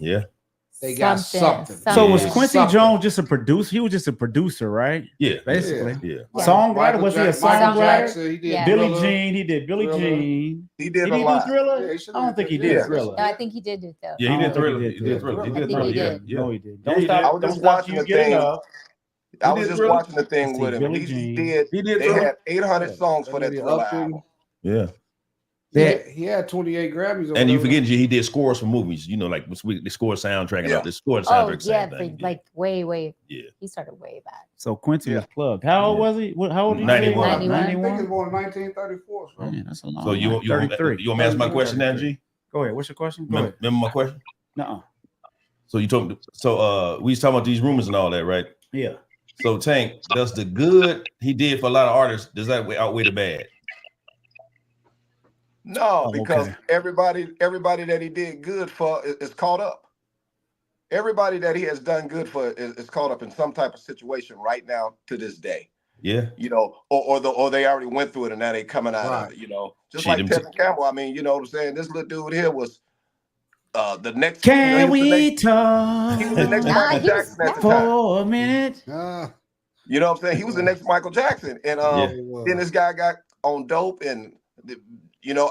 they got something. So was Quincy Jones just a producer? He was just a producer, right? Yeah, basically. Yeah. Songwriter? Was he a songwriter? He did Billie Jean. He did Billie Jean. He did a lot. Thriller? Yeah, I don't think he did Thriller. No, I think he did Thriller. Yeah, he did Thriller. He did Thriller. He did Thriller. Yeah. No, he did. I was just watching the thing. I was just watching the thing with him. He did. They had 800 songs for that Thriller album. Yeah. He had 28 Grammys. And you forget, he did scores for movies. You know, like the score soundtrack and all this score soundtrack. Like way. Yeah. He started way back. So Quincy was plugged. How old was he? How old? 91. 91. I think he was born in 1934. So. Man, that's a long. So you want me to ask my question now, G? Go ahead. What's your question? Go ahead. Remember my question? No. So we was talking about these rumors and all that, right? Yeah. So Tank, does the good he did for a lot of artists, does that outweigh the bad? No, because everybody that he did good for is caught up. Everybody that he has done good for is caught up in some type of situation right now to this day. Yeah. You know, or they already went through it and now they coming out of it, you know. Just like Tevin Campbell. I mean, you know what I'm saying? This little dude here was the next. Can we talk? He was the next Michael Jackson at the time. For a minute. You know what I'm saying? He was the next Michael Jackson. And then this guy got on dope and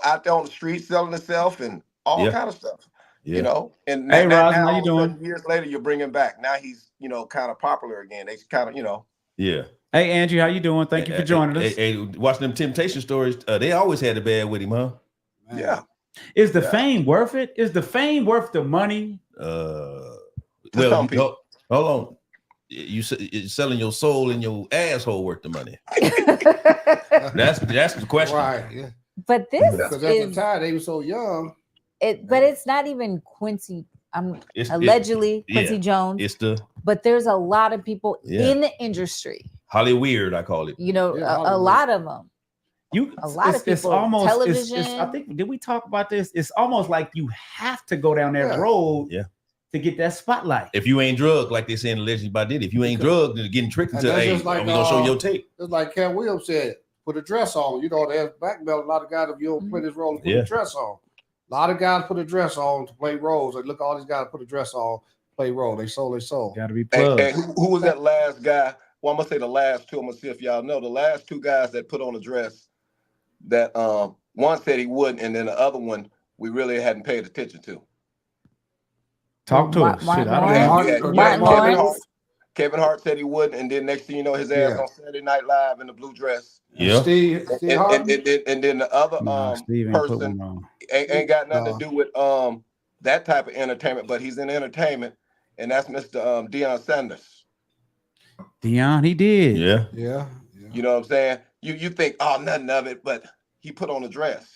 out there on the street selling himself and all kind of stuff. You know, and hey, Roz, now how you doing? Years later, you bring him back. Now he's kind of popular again. They kind of Yeah. Hey, Andrew, how you doing? Thank you for joining us. Hey, watching them Temptation stories, they always had the bad with him, huh? Man. Yeah. Is the fame worth it? Is the fame worth the money? Well, hold on. You're selling your soul and your asshole worth the money. That's the question. Right. Yeah. But this because at the time they were so young. But it's not even Quincy. Allegedly Quincy Jones. But there's a lot of people in the industry. Hollyweird, I call it. A lot of them. A lot of people. It's almost television. I think did we talk about this? It's almost like you have to go down that road. Yeah. To get that spotlight. If you ain't drugged, like they saying allegedly by Diddy, if you ain't drugged, then getting tricked into we gonna show your tape. It's like Cat Williams said, put a dress on. They have black belt. A lot of guys, if you don't play this role, put a dress on. A lot of guys put a dress on to play roles. Like, look, all these guys put a dress on, play role. They sold their soul. Gotta be plugged. And who was that last guy? Well, I'm gonna say the last two. I'm gonna see if y'all know the last two guys that put on a dress. That one said he wouldn't, and then the other one we really hadn't paid attention to. Talk to us. Shit, I don't know. Kevin Hart said he wouldn't, and then next thing you know, his ass on Saturday Night Live in the blue dress. Yeah. Steve and then the other person ain't got nothing to do with that type of entertainment, but he's in entertainment, and that's Mr. Deion Sanders. Deion, he did. Yeah. You know what I'm saying? You think, nothing of it, but he put on a dress.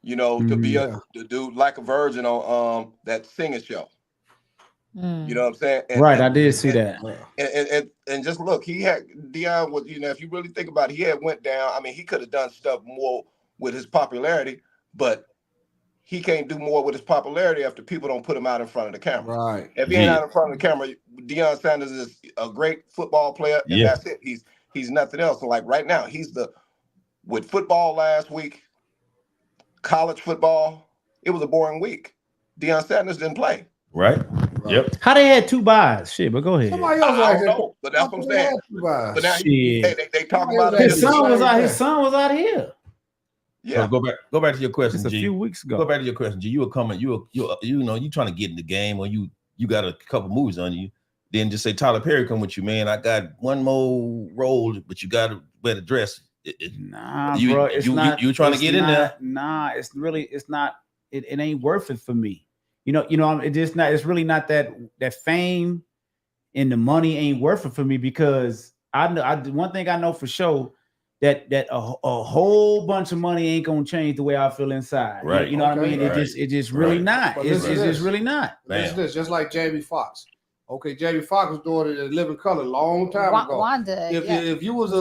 To be to do like a virgin on that singing show. You know what I'm saying? I did see that. And just look, he had Deion was, if you really think about it, he had went down. I mean, he could have done stuff more with his popularity, but he can't do more with his popularity after people don't put him out in front of the camera. Right. If he ain't out in front of the camera, Deion Sanders is a great football player, and that's it. He's nothing else. So like right now, with football last week, college football, it was a boring week. Deion Sanders didn't play. Right. Yep. How they had 2 buys? Shit, but go ahead. Somebody else I don't know, but that's what I'm saying. But now they talk about it. His son was out here. Yeah. So go back to your question. Just a few weeks ago. Go back to your question, G. You were coming. You trying to get in the game, or you got a couple movies on you. Then just say Tyler Perry come with you, man. I got one more role, but you got to wear the dress. Bro, it's not. You trying to get in there? Nah, it's not. It ain't worth it for me. It's really not that fame and the money ain't worth it for me, because I know one thing I know for sure, that a whole bunch of money ain't gonna change the way I feel inside. Right. You know what I mean? Right. It just really not. It's just really not. This just like Jamie Foxx. Okay, Jamie Foxx was doing it in Living Color a long time ago. Wanda, if you was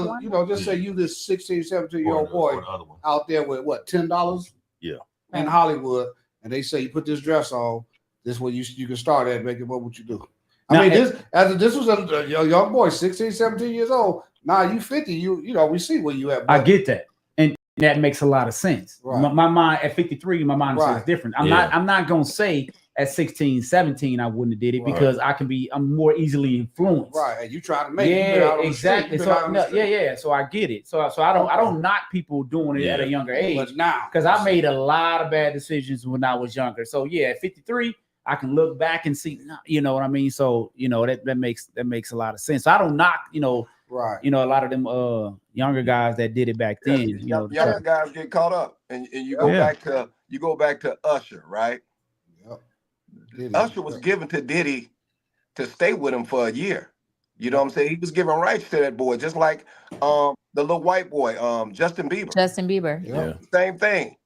just say you this 16, 17-year-old boy out there with what, $10 in Hollywood, and they say you put this dress on, this is what you can start at, make it. What would you do? This was a young boy, 16, 17 years old. Now you 50, we see where you at. I get that. And that makes a lot of sense. Right. My mind at 53, my mind is different. I'm not gonna say at 16, 17, I wouldn't have did it, because I'm more easily influenced. Right. And you try to make it. Exactly. So So I get it. So I don't knock people doing it at a younger age. But now, because I made a lot of bad decisions when I was younger. So at 53, I can look back and see, you know what I mean? So, that makes a lot of sense. So I don't knock, right. A lot of them younger guys that did it back then. Younger guys get caught up, and you go back to Usher, right? Usher was given to Diddy to stay with him for a year. You know what I'm saying? He was giving rights to that boy, just like the little white boy, Justin Bieber. Yeah. Same thing.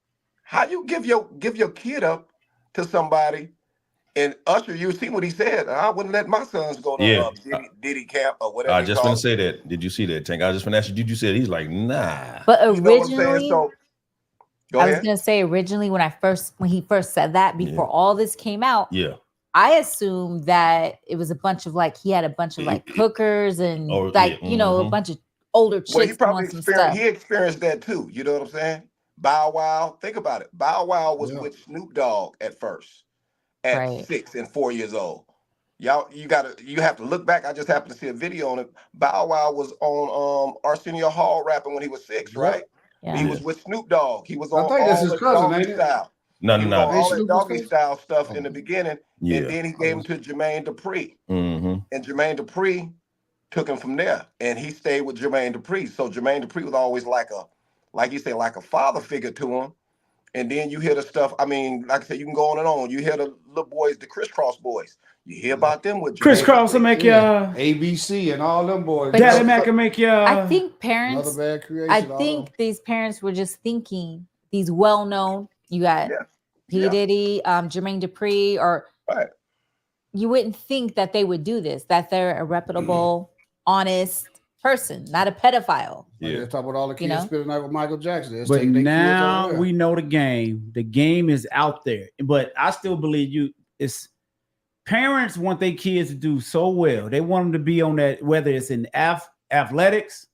How you give your kid up to somebody? And Usher, you see what he said. I wouldn't let my sons go to Diddy camp or whatever. I just want to say that. Did you see that, Tank? I just want to ask you, did you say it? He's like, nah. But originally, I was gonna say originally when he first said that, before all this came out, I assumed that it was a bunch of he had a bunch of hookers and a bunch of older chicks. Well, he probably experienced that too. You know what I'm saying? Bow Wow, think about it. Bow Wow was with Snoop Dogg at first, at 6 and 4 years old. You have to look back. I just happened to see a video on it. Bow Wow was on Arsenio Hall rapping when he was 6, right? Yeah. He was with Snoop Dogg. He was on all the doggy style. No. All the doggy style stuff in the beginning, and then he gave him to Jermaine Dupri. And Jermaine Dupri took him from there, and he stayed with Jermaine Dupri. So Jermaine Dupri was always like a father figure to him. And then you hear the stuff. I mean, like I said, you can go on and on. You hear the little boys, the Crisscross boys. You hear about them with Crisscross will make you ABC and all them boys. Daddy Mac can make you. I think parents. Another bad creation. I think these parents were just thinking these well-known. You got P Diddy, Jermaine Dupri, or you wouldn't think that they would do this. That they're a reputable, honest person, not a pedophile. They're talking about all the kids spending the night with Michael Jackson. But now we know the game. The game is out there. But I still believe it's parents want their kids to do so well. They want them to be on that, whether it's in athletics,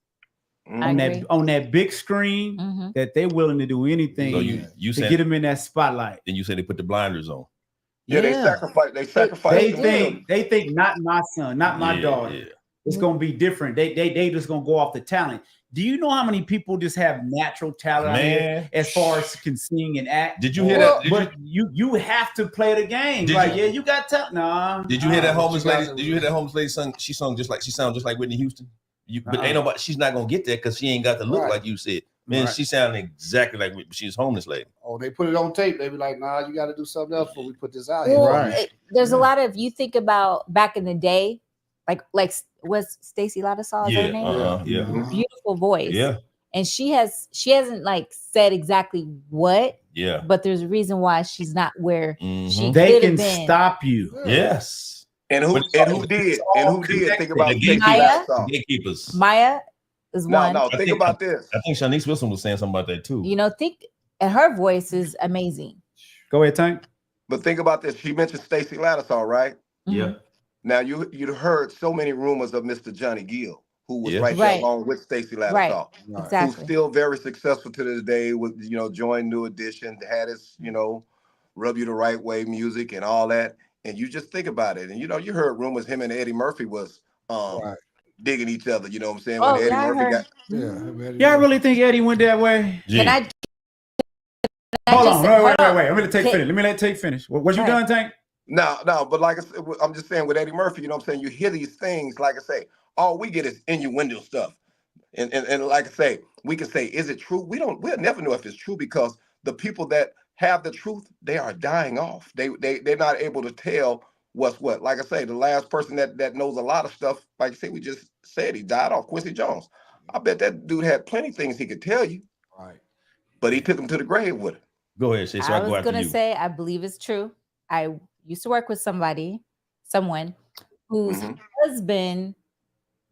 on that big screen, that they're willing to do anything to get them in that spotlight. Then you say they put the blinders on. Yeah, they sacrifice. They think not my son, not my daughter. Yeah. It's gonna be different. They just gonna go off the talent. Do you know how many people just have natural talent as far as can sing and act? Did you hear that? But you have to play the game. You got talent. Nah. Did you hear that homeless lady? Did you hear that homeless lady song? She sounds just like Whitney Houston. But ain't nobody. She's not gonna get there because she ain't got the look like you said. Man, she sounded exactly like she's homeless lady. Oh, they put it on tape. They be like, nah, you got to do something else before we put this out here. There's a lot of, you think about back in the day, like was Stacey Lattisaw her name? Beautiful voice. Yeah. And she hasn't said exactly what. Yeah. But there's a reason why she's not where she They could can have been. stop you. Yes. And who did? Think about gatekeepers. Maya is one. No, think about this. I think Shanice Wilson was saying something about that too. And her voice is amazing. Go ahead, Tank. But think about this. She mentioned Stacey Lattisaw, right? Yeah. Now you heard so many rumors of Mr. Johnny Gill, who was right there along with Stacey Lattisaw, exactly. who's still very successful to this day. With joined New Edition, had his Rub You the Right Way music and all that. And you just think about it, and you heard rumors him and Eddie Murphy was digging each other. You know what I'm saying? When Eddie Murphy got y'all really think Eddie went that way? Yeah. Hold on, wait. I'm gonna take finish. Let me let Tank finish. Was you done, Tank? No, but like I said, I'm just saying with Eddie Murphy, you know what I'm saying? You hear these things, like I say, all we get is innuendo stuff. And like I say, we can say, is it true? We'll never know if it's true because the people that have the truth, they are dying off. They're not able to tell what's what. Like I say, the last person that knows a lot of stuff, like I say, we just said he died off, Quincy Jones. I bet that dude had plenty of things he could tell you. Right. But he took him to the grave with him. Go ahead, Shay. So I was gonna say, I believe it's true. I used to work with someone whose husband,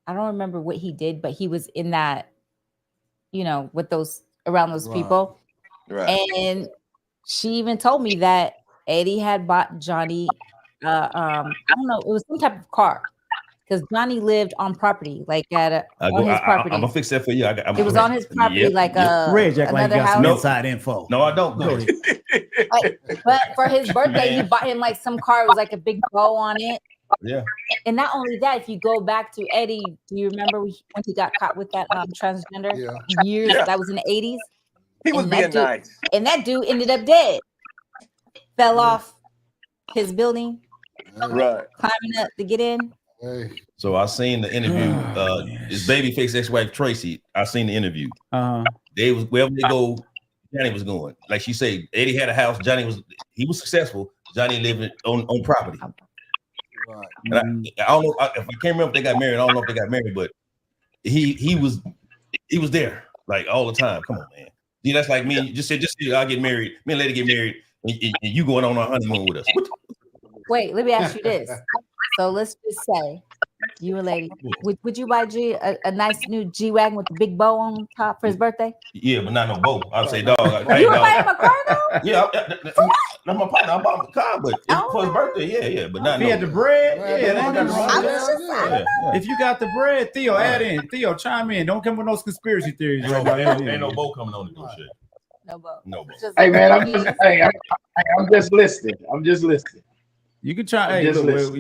I don't remember what he did, but he was in that, with around those people. Right. And she even told me that Eddie had bought Johnny, I don't know, it was some type of car. Because Johnny lived on property, like on his property. I'm gonna fix that for you. It was on his property, Reg, another like house. Inside info. No, I don't. Go ahead. But for his birthday, he bought him like some car. It was like a big bow on it. Yeah. And not only that, if you go back to Eddie, do you remember when he got caught with that transgender years? Yeah. That was in the 80s. He was being nice. And that dude ended up dead. Fell off his building. Right. Climbing up to get in. So I seen the interview. His babyface ex-wife Tracy. I seen the interview. They was wherever they go, Johnny was going. Like she said, Eddie had a house. Johnny was successful. Johnny lived on property. Right. And I don't know if I can't remember if they got married. I don't know if they got married, but he was there like all the time. Come on, man. See, that's like me. Just say I'll get married. Me and lady get married, and you going on our honeymoon with us. Wait, let me ask you this. So let's just say you and lady, would you buy G a nice new G-Wagon with the big bow on top for his birthday? Yeah, but not no bow. I'd say dog. You would buy him a car though? Yeah, not my partner. I bought him a car, but for his birthday, yeah, but not. If he had the bread, if you got the bread, Theo, add in. Theo, chime in. Don't come with those conspiracy theories. Ain't no bow coming on to do shit. No bow. Hey man, I'm just listening. You can try. Hey, look,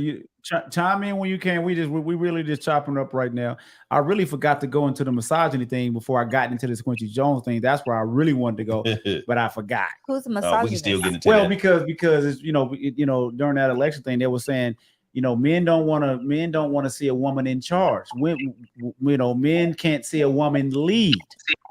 chime in when you can. We really just chopping up right now. I really forgot to go into the misogyny thing before I got into this Quincy Jones thing. That's where I really wanted to go, but I forgot. Who's the misogynist? We can still get into that. Because it's during that election thing they were saying men don't want to see a woman in charge. Men can't see a woman lead.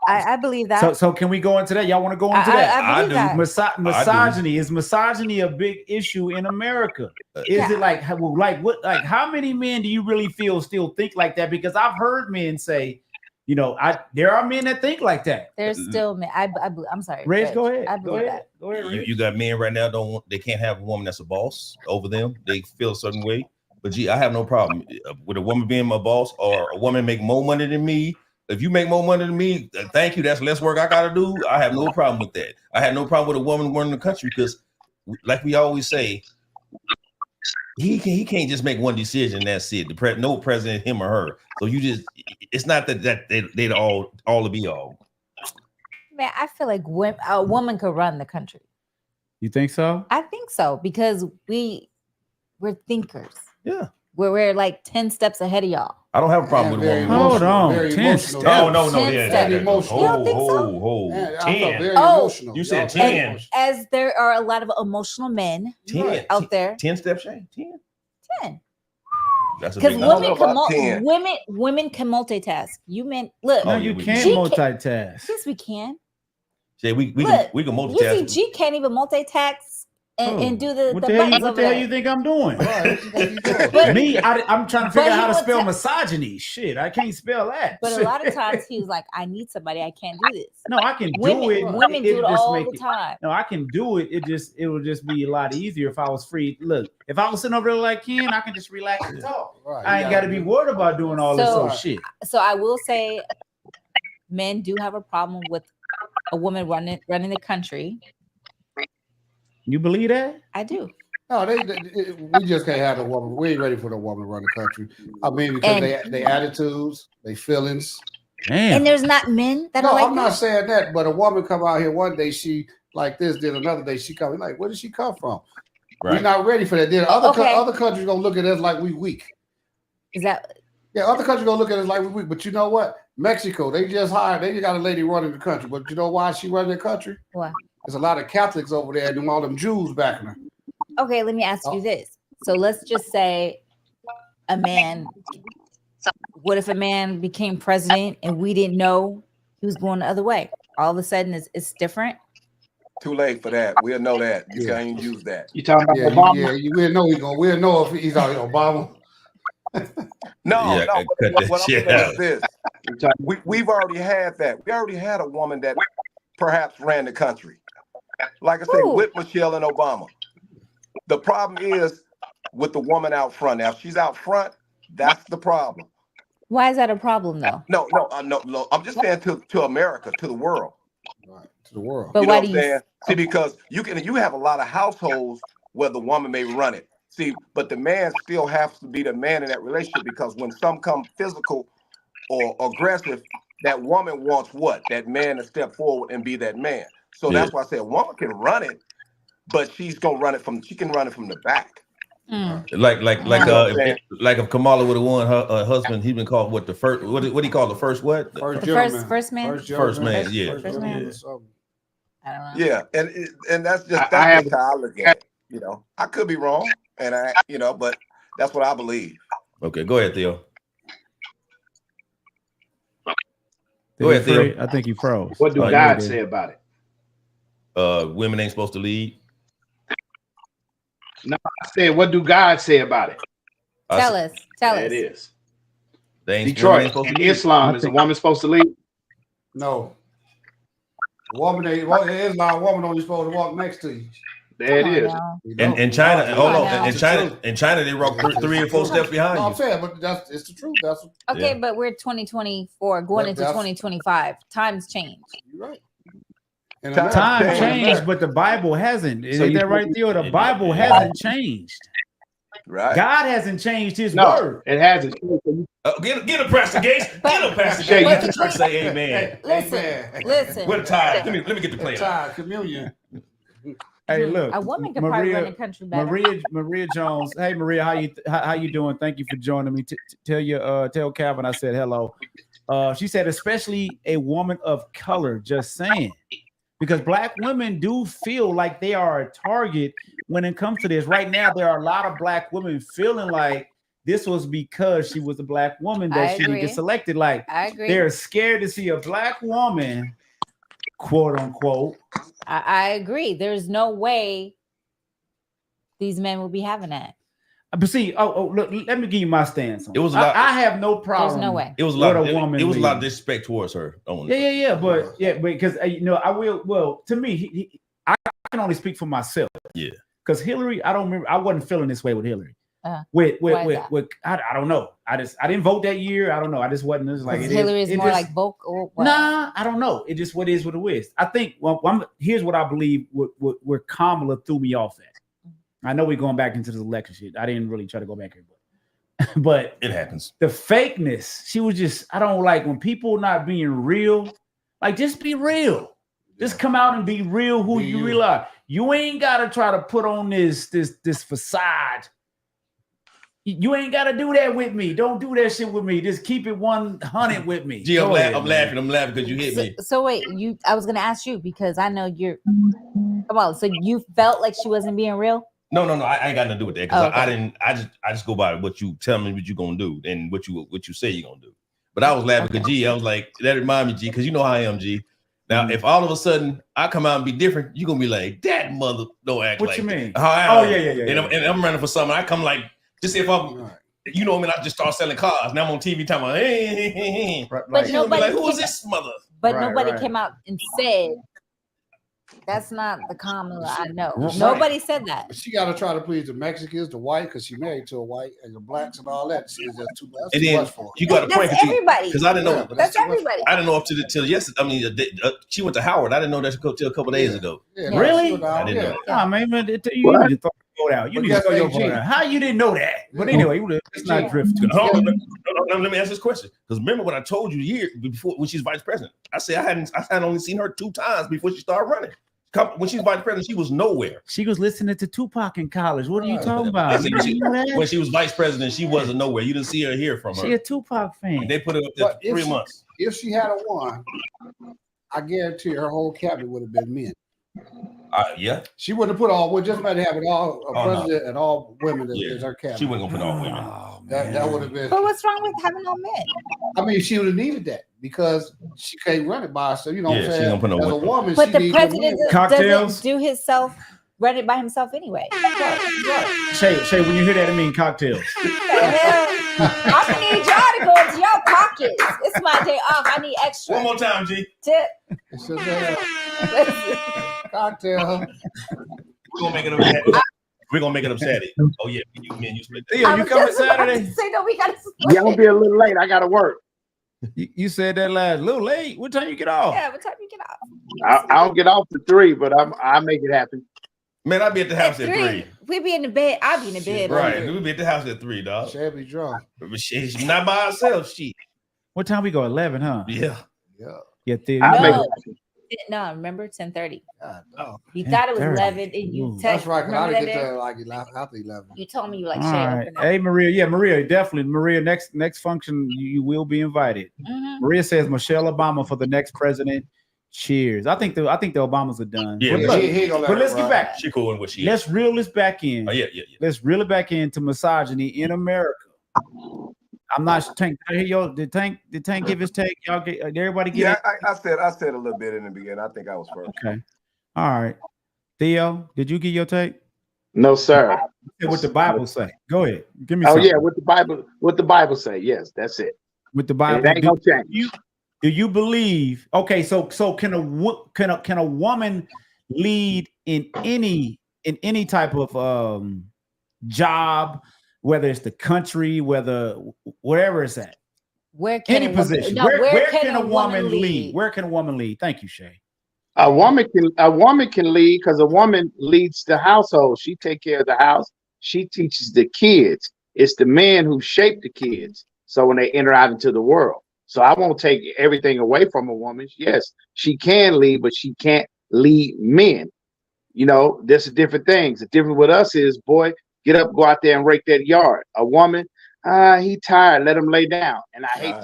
I believe that. So can we go into that? Y'all want to go into that? I believe that. Misogyny. Is misogyny a big issue in America? Is it like how many men do you really feel still think like that? Because I've heard men say, there are men that think like that. There's still men. I'm sorry. Reg, go ahead. I believe that. Go ahead. You got men right now they can't have a woman that's a boss over them. They feel a certain way. But I have no problem with a woman being my boss or a woman make more money than me. If you make more money than me, thank you. That's less work I got to do. I have no problem with that. I have no problem with a woman running the country because, like we always say, he can't just make one decision. That's it. No president, him or her. So it's not that they'd all to be all. Man, I feel like a woman could run the country. You think so? I think so because we're thinkers. Yeah. We're like 10 steps ahead of y'all. I don't have a problem with a woman. Hold on. 10 steps. Oh, no. Yeah. Emotional. You don't think so? 10. Very emotional. You said 10. As there are a lot of emotional men 10 out there. 10 steps, Shane? 10. That's because women can multitask. You men, look. No, you can't multitask. Yes, we can. Jay, we can multitask. You see, G can't even multitask and do the what buttons what the hell you think I'm doing? Me, I'm trying to figure out how to spell misogyny. Shit, I can't spell that. But a lot of times he was like, I need somebody. I can't do this. No, I can women, do it. Women do it all the time. No, I can do it. It would just be a lot easier if I was free. Look, if I was sitting over there like Ken, I can just relax and talk. Right. I ain't got to be worried about doing all this old shit. So I will say, men do have a problem with a woman running the country. You believe that? I do. No, we just can't have a woman. We ain't ready for the woman to run the country. I mean, because they attitudes, they feelings. Damn. And there's not men that are like I'm not saying that, but a woman come out here one day, she like this, then another day she come like, where did she come from? Right. We're not ready for that. Then other countries gonna look at us like we weak. Is that? Yeah, other countries gonna look at us like we weak. But you know what? Mexico, they just got a lady running the country. But you know why she running the country? Why? There's a lot of Catholics over there and all them Jews backing her. Okay, let me ask you this. So let's just say a man. What if a man became president and we didn't know he was going the other way? All of a sudden, it's different. Too late for that. We'll know that. You can't even use that. You talking about Obama? Yeah, we'll know we'll know if he's out Obama. No. What I'm saying is this: we've already had that. We already had a woman that perhaps ran the country. Like I say, with Michelle and Obama. The problem is with the woman out front. Now, if she's out front, that's the problem. Why is that a problem, though? No. I'm just saying to America, to the world. Right, to the world. But you know why what I'm saying? See, because you have a lot of households where the woman may run it. See, but the man still has to be the man in that relationship, because when some come physical or aggressive, that woman wants what? That man to step forward and be that man. So that's why I say a woman can run it, but she can run it from the back. Like if Kamala would have won, her husband, he'd been called what the first? What do you call the first what? First man. First man. Yeah. First man. I don't know. Yeah, and that's just how I look at it. You know, I could be wrong, and but that's what I believe. Okay, go ahead, Theo. Go ahead, Theo. I think he froze. What do God say about it? Women ain't supposed to lead. No, I said, what do God say about it? Tell us. It is. Detroit in Islam, is a woman supposed to lead? No. Islam, woman only supposed to walk next to you. There it is. In China, in China, they walk 3 or 4 steps behind you. I'm saying, but it's the truth. Okay, but we're 2024, going into 2025. Times change. You're right. Time changed, but the Bible hasn't. Isn't that right, Theo? The Bible hasn't changed. Right. God hasn't changed his word. It hasn't. Get a Pastor Gates. Get a Pastor Gates. Let the church say amen. Listen. What a time. Let me get the play. Communion. Hey, look. A woman could probably run the country better. Maria Jones. Hey, Maria, how you doing? Thank you for joining me. Tell Calvin I said hello. She said, especially a woman of color. Just saying. Because Black women do feel like they are a target when it comes to this. Right now, there are a lot of Black women feeling like this was because she was a Black woman that she didn't get selected. Like, I agree. They're scared to see a Black woman, quote unquote. I agree. There's no way these men will be having that. But see, look, let me give you my stance on it. It was a lot. I have no problem. There's no way. It was a lot of woman. It was a lot of disrespect towards her. Yeah. But because I will. Well, to me, I can only speak for myself. Yeah. Because Hillary, I don't remember. I wasn't feeling this way with Hillary. With I don't know. I didn't vote that year. I don't know. I just wasn't. It was like Hillary is more like vocal. Nah, I don't know. It just what it is what it is. I think. Well, here's what I believe. Where Kamala threw me off at. I know we're going back into this election shit. I didn't really try to go back here, but it happens. The fakeness. She was just. I don't like when people not being real. Like, just be real. Just come out and be real. Who you really are. You ain't gotta try to put on this facade. You ain't gotta do that with me. Don't do that shit with me. Just keep it 100 with me. Gee, I'm laughing because you hit me. So wait, I was gonna ask you because I know you're. Come on. So you felt like she wasn't being real? No. I ain't got nothing to do with that because I didn't. I just go by what you tell me what you're gonna do and what you say you're gonna do. But I was laughing because I was like, that reminded me, G, because you know how I am, G. Now, if all of a sudden I come out and be different, you're gonna be like, that mother don't act what like you mean? Oh yeah. And I'm running for something. I come like, just if I'm, you know, I mean, I just start selling cars. Now I'm on TV talking about, hey. But nobody like, who is this mother? But nobody came out and said, that's not the Kamala I know. Nobody said that. She got to try to please the Mexicans, the white, because she married to a white, and the blacks and all that. It's just too much for her. You got to point that's everybody. Because I didn't know. That's everybody. I didn't know up till yesterday. I mean, she went to Howard. I didn't know that until a couple days ago. Yeah, really? I didn't know. Oh, man, you need to throw your vote out. You need to throw your vote out. How you didn't know that? But anyway, let's not drift too much. Let me ask this question. Because remember what I told you years before when she's vice president. I said I had only seen her 2 times before she started running. When she was vice president, she was nowhere. She was listening to Tupac in college. What are you talking about? When she was vice president, she wasn't nowhere. You didn't see her or hear from her. She a Tupac fan. They put her up there 3 months. If she had won, I guarantee her whole cabinet would have been men. Yeah. She wouldn't have put all. We just might have it all president and all women as her cabinet. She wasn't gonna put all women. That would have been. But what's wrong with having all men? I mean, she would have needed that because she can't run it by herself. You know what I'm saying? She gonna put no as a woman, but she the president cocktails? doesn't do himself run it by himself anyway. Right. Shay, when you hear that, I mean cocktails. I'm gonna need y'all to go into your pockets. It's my day off. I need extra. One more time, G. Tip. It's cocktail. We're gonna make it up Saturday. Oh yeah, you split that. Theo, you coming Saturday? Say no, we gotta split. Yeah, I'm gonna be a little late. I gotta work. You said that last little late. What time you get off? Yeah, what time you get off? I don't get off to 3, but I make it happen. Man, I'll be at the house at 3. We be in the bed. I'll be in the bed. Right, we'll be at the house at 3, dog. She'll be drunk. But she's not by herself. What time we go? 11, huh? Yeah. Yeah, Theo. No, remember 10:30. Oh. You thought it was 11, and you that's right. Cause I didn't get there like after 11. You told me you like All Shay. right. Hey, Maria. Yeah, Maria, definitely. Maria, next function, you will be invited. Mm-hmm. Maria says Michelle Obama for the next president. Cheers. I think the Obamas are done. Yeah, but let's get back. She cool in what she. Let's reel this back in. Oh yeah. Let's reel it back into misogyny in America. I'm not Tank. Did Tank give his take? Y'all get everybody get it? I said a little bit in the beginning. I think I was first. Okay. All right. Theo, did you get your take? No, sir. What the Bible say? Go ahead. Give me. Oh something. yeah, what the Bible say? Yes, that's it. With the Bible, it ain't gonna change. Do you believe? Okay, so can a woman lead in any type of job? Whether it's the country, wherever it's at, where can any position, where can a woman lead? Where can a woman lead? Thank you, Shay. A woman can lead because a woman leads the household. She take care of the house. She teaches the kids. It's the men who shape the kids. So when they enter out into the world, so I won't take everything away from a woman. Yes, she can lead, but she can't lead men. You know, there's different things. The difference with us is, boy. Get up, go out there and rake that yard. A woman, he tired, let him lay down. And I hate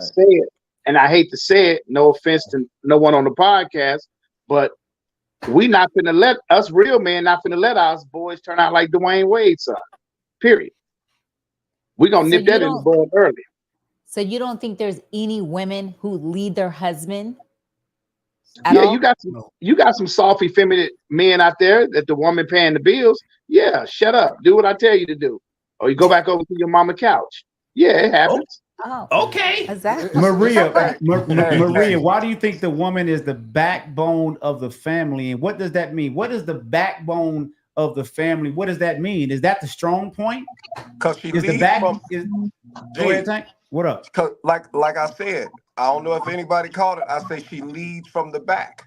to say it, no offense to no one on the podcast, but we not finna let us real men not finna let our boys turn out like Dwayne Wade's son. Period. We're gonna nip that in the bud early. So you don't think there's any women who lead their husband? Yeah, you got some soft, effeminate men out there that the woman paying the bills. Yeah, shut up. Do what I tell you to do. Or you go back over to your mama couch. Yeah, it happens. Oh, okay. Exactly. Maria, Maria, why do you think the woman is the backbone of the family? And what does that mean? What is the backbone of the family? What does that mean? Is that the strong point? Because she is leads the back. Go ahead, Tank. What up? Because like I said, I don't know if anybody caught it. I say she leads from the back.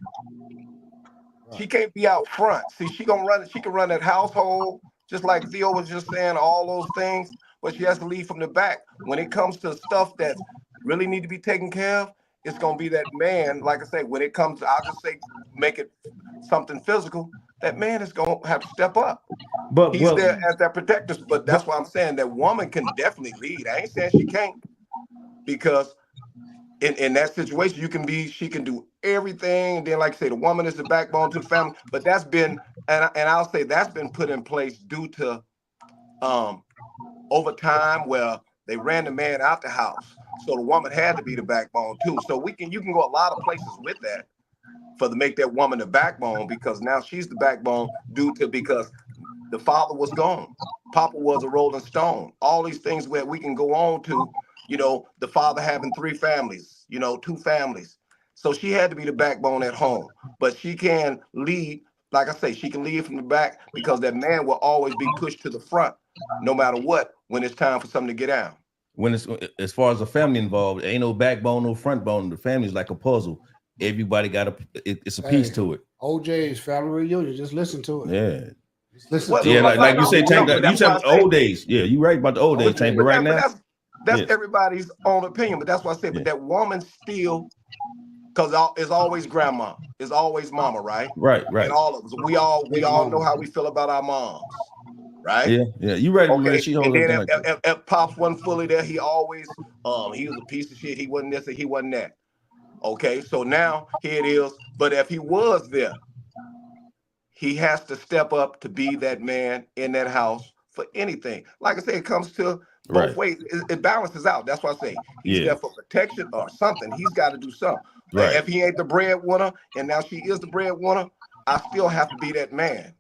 She can't be out front. See, she can run that household, just like Theo was just saying, all those things, but she has to lead from the back. When it comes to stuff that really need to be taken care of, it's gonna be that man, like I say, when it comes to, I'll just say, make it something physical, that man is gonna have to step up. But he's there as that protector. But that's why I'm saying that woman can definitely lead. I ain't saying she can't, because in that situation, she can do everything. And then, like I say, the woman is the backbone to the family. But that's been, and I'll say that's been put in place due to over time where they ran the man out the house. So the woman had to be the backbone too. So you can go a lot of places with that. for to make that woman the backbone, because now she's the backbone because the father was gone. Papa was a rolling stone. All these things where we can go on to, the father having 3 families, 2 families. So she had to be the backbone at home, but she can lead. Like I say, she can lead from the back because that man will always be pushed to the front, no matter what, when it's time for something to get out. When it's as far as the family involved, ain't no backbone, no front bone. The family's like a puzzle. Everybody got it's a piece to it. OJ's family reunion, just listen to it. Yeah. Just listen to it. Like you said, Tank, you said old days. Yeah, you right about the old days, Tank. But right now, that's everybody's own opinion. But that's what I said. But that woman still, because it's always grandma, it's always mama, right? Right. And all of us, we all know how we feel about our moms, right? Yeah. You right. Okay. She and then if Pops wasn't fully there, he always he was a piece of shit. He wasn't this and he wasn't that. Okay, so now here it is. But if he was there, he has to step up to be that man in that house for anything. Like I said, it comes to both ways. It balances out. That's why I say he's there for protection or something. He's got to do something. Right. If he ain't the breadwinner and now she is the breadwinner, I still have to be that man.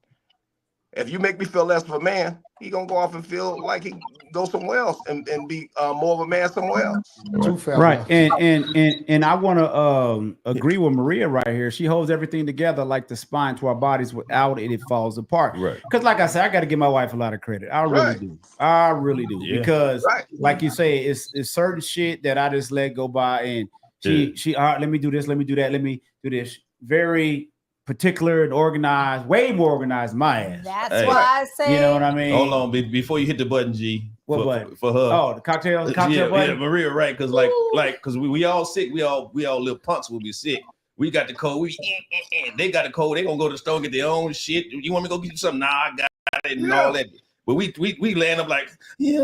If you make me feel less of a man, he gonna go off and feel like he go somewhere else and be more of a man somewhere else. Right. And I want to agree with Maria right here. She holds everything together like the spine to our bodies. Without it, it falls apart. Right. Because like I said, I got to give my wife a lot of credit. I really do. I really do. Yeah. Because like you say, it's certain shit that I just let go by, and she let me do this, let me do that, let me do this. Very particular and organized, way more organized than my ass. That's why I say, you know what I mean? Hold on, before you hit the button, G. What button? For her? Oh, the cocktail button. Yeah, Maria, right? Because because we all sick. We all little punks will be sick. We got the code. They got the code. They gonna go to the store and get their own shit. You want me to go get you something? Nah, I got it and all that. But we land up like,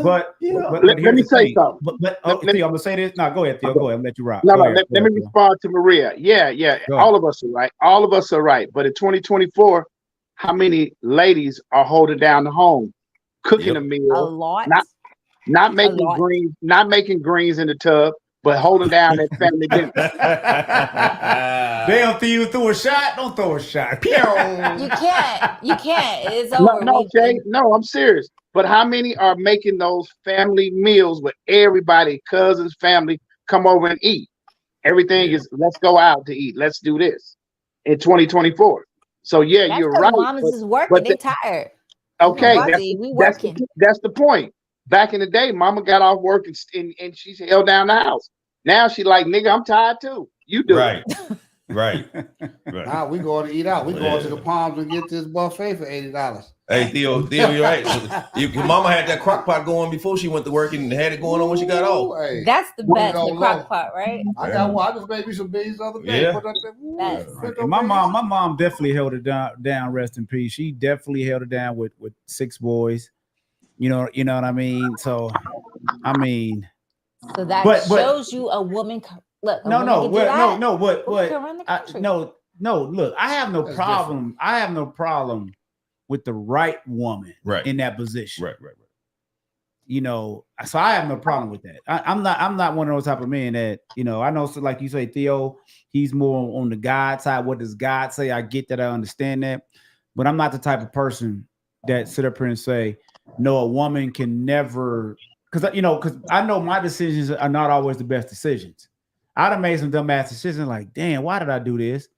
but let me say something. But I'm gonna say this. No, go ahead, Theo. Go ahead. I'm let you rock. Let me respond to Maria. Yeah. All of us are right. All of us are right. But in 2024, how many ladies are holding down the home, cooking a meal? A lot. Not making greens, not making greens in the tub, but holding down that family dinner. Damn, Theo threw a shot. Don't throw a shot. You can't. It's over. No, Jay. No, I'm serious. But how many are making those family meals with everybody, cousins, family, come over and eat? Everything is let's go out to eat. Let's do this in 2024, So that's you're right. Mamas is working. They tired. Okay, we working. That's the point. Back in the day, mama got off work and she held down the house. Now she like, nigga, I'm tired too. You do right. Right. Now we going to eat out. We going to the Palms and get this buffet for $80. Hey, Theo, you're right. Your mama had that crock pot going before she went to work and had it going on when she got off. Hey, that's the best, the crock pot, right? I got one. I just made me some beans the other day. Yeah. My mom definitely held it down. Rest in peace. She definitely held it down with 6 boys. You know what I mean? So, I mean. So that shows you a woman. Look, no. Look, I have no problem. Different. I have no problem with the right woman in that position. Right. You know, so I have no problem with that. I'm not one of those type of men that, you know, I know, so like you say, Theo, he's more on the God side. What does God say? I get that. I understand that. But I'm not the type of person that sit up here and say, no, a woman can never, because I know my decisions are not always the best decisions. I'd have made some dumbass decisions like, damn, why did I do this?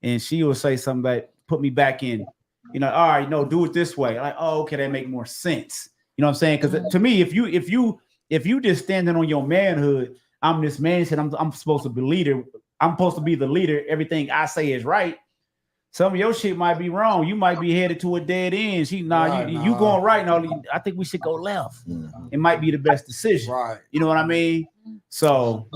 And she will say something that put me back in, all right, no, do it this way. Like, oh, okay, that make more sense. You know what I'm saying? Because to me, if you just standing on your manhood, I'm this man, said I'm supposed to be leader. I'm supposed to be the leader. Everything I say is right. Some of your shit might be wrong. You might be headed to a dead end. You going right now. I think we should go left. Mm-hmm. It might be the best decision. Right. You know what I mean? So.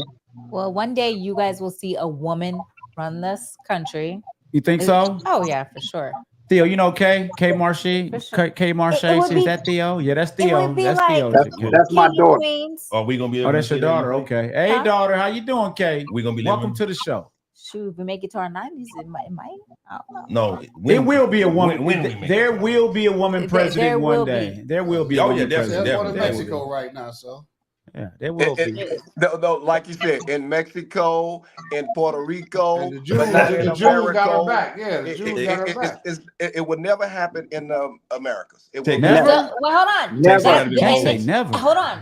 Well, one day you guys will see a woman run this country. You think so? Oh yeah, for sure. Theo, you know K Marshy? Sure. K Marshy, is that Theo? Yeah, that's Theo. That's like Theo. That's my daughter. Are we gonna be? Oh, that's your daughter. Okay. Hey, daughter, how you doing, K? We gonna be. Welcome to the show. Shoot, if we make it to our 90s, it might. I don't know. No, it will be a woman. There will be a woman president one day. There will be. There's one in Mexico right now, so. Yeah, there will be. Like you said, in Mexico, in Puerto Rico, and the Jews, but not in the Jews got her America. back. Yeah, the Jews got her back. It would never happen in the Americas. It would never. So, well, hold on. Can't say never. Hold on.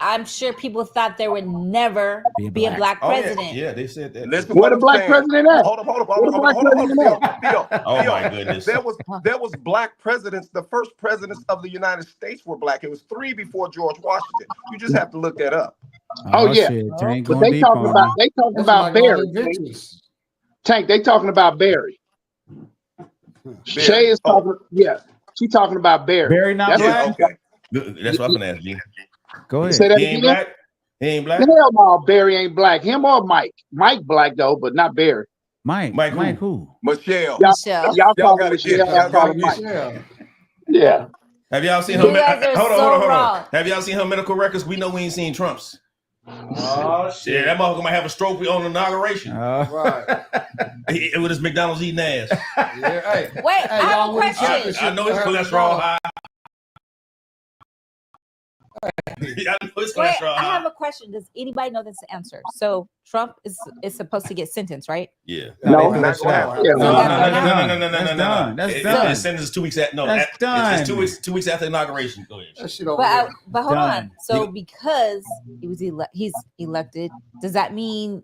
I'm sure people thought there would never be a black president. Yeah, they said that. Listen, what a black president at? Hold on. Oh my goodness. There was black presidents. The first presidents of the United States were black. It was 3 before George Washington. You just have to look that up. Oh yeah, but they talking about Barry. Tank, they talking about Barry. Shay is talking. Yeah, she talking about Barry. Barry not black. Okay. That's what I'm gonna ask you. Go ahead. Say that He ain't again? black. He ain't black. Hell no, Barry ain't black. Him or Mike. Mike black though, but not Barry. Mike who? Michelle. Y'all gotta Michelle. y'all gotta Mike. Michelle. Yeah. Have y'all seen You her? guys are Hold so on. wrong. Have y'all seen her medical records? We know we ain't seen Trump's. Oh shit! Yeah, that motherfucker might have a stroke on the inauguration. Right. With his McDonald's eating ass. Yeah. Hey. Wait, I have a question. I know his cholesterol high. Wait, I have a question. Does anybody know this answer? So Trump is supposed to get sentenced, right? Yeah. No, not gonna happen. No. That's done. The sentence is 2 weeks after. No, that's done. It's 2 weeks after inauguration. Go ahead. But hold Done. on. So because he's elected, does that mean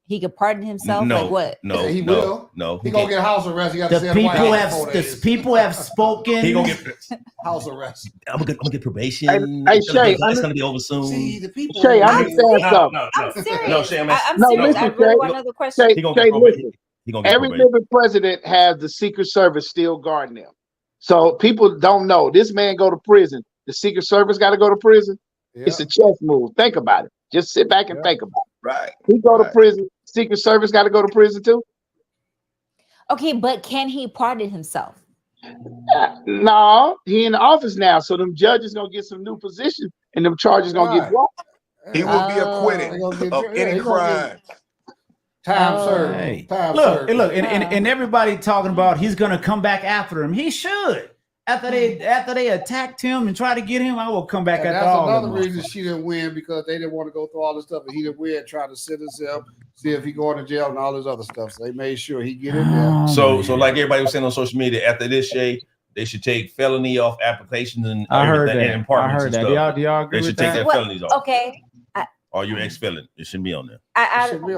he could pardon himself? No, like what? no, He no, will. no. He gonna get house arrest. He got to The stay in the White people House have for 4 days. people have spoken. He gonna get. House arrest. I'm gonna get probation. Hey, Shay, it's gonna be over soon. See the people. Shay, understand something. I'm serious. No, Shay, I'm No, serious. listen, I really Shay. want another question. Shay, He gonna get probation. listen. He gonna get Every probation. living president has the Secret Service still guarding them. So people don't know. This man go to prison. The Secret Service got to go to prison. Yeah. It's a chess move. Think about it. Just sit back and think about it. Right. He go to prison. Secret Service got to go to prison too. Okay, but can he pardon himself? No, he in the office now. So them judges gonna get some new positions, and them charges gonna get dropped. He will be acquitted They gonna get- of yeah, any he gonna crime. Time served. Hey, Time look, served. and everybody talking about he's gonna come back after him. He should. After they attacked him and tried to get him, I will come back And after that's all of another them. reason she didn't win, because they didn't want to go through all this stuff, and he didn't win, trying to sentence him, see if he going to jail and all this other stuff. So they made sure he get in there. So like everybody was saying on social media, after this, Shay, they should take felony off applications and I heard everything, that. and apartments I heard and that. stuff. Do y'all agree They with should take that? their felonies off. Okay. Or your ex-felon. It shouldn't be on there.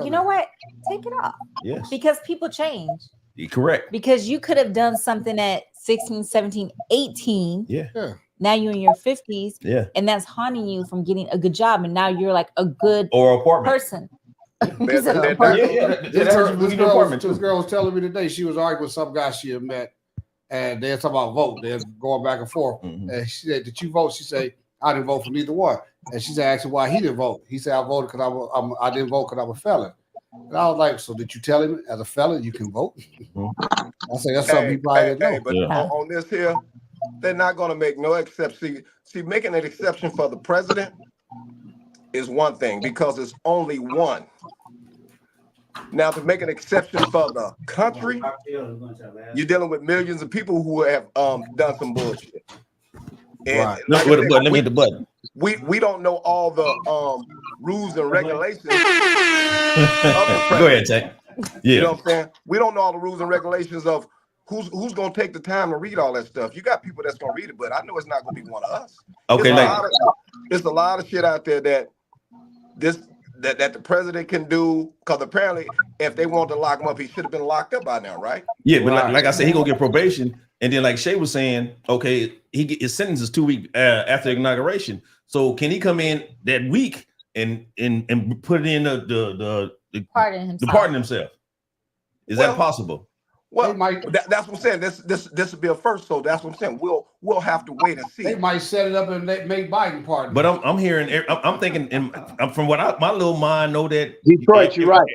You know what? Take it off. Yes. Because people change. You're correct. Because you could have done something at 16, 17, 18. Yeah. Now you're in your 50s. Yeah. And that's haunting you from getting a good job. And now you're like a good Or apartment. person. This girl was telling me today, she was arguing with some guy she had met, and they're talking about vote. They're going back and forth. Mm-hmm. And she said, "Did you vote?" She said, "I didn't vote for neither one." And she said, "Asking why he didn't vote." He said, "I voted because I didn't vote because I'm a felon." And I was like, "So did you tell him as a felon you can vote?" I said, "That's something he probably didn't know." But on this here, they're not going to make no exception. See, making an exception for the president is one thing, because it's only one. Now, to make an exception for the country, you're dealing with millions of people who have done some bullshit. And Let me hit the button. We don't know all the rules and regulations. Go ahead, Tank. Yeah. You know what I'm saying? We don't know all the rules and regulations of who's going to take the time to read all that stuff. You got people that's going to read it, but I know it's not going to be one of us. Okay, there's a lot of shit out there that the president can do, because apparently if they want to lock him up, he should have been locked up by now, right? Yeah, but like I said, he gonna get probation, and then like Shay was saying, okay, his sentence is 2 weeks after inauguration. So can he come in that week and put it in the pardon himself? Is that possible? Well, that's what I'm saying. This will be a first, so that's what I'm saying. We'll have to wait and see. They might set it up and make Biden pardon. But I'm hearing, I'm thinking, and from what my little mind know that Detroit, you're right.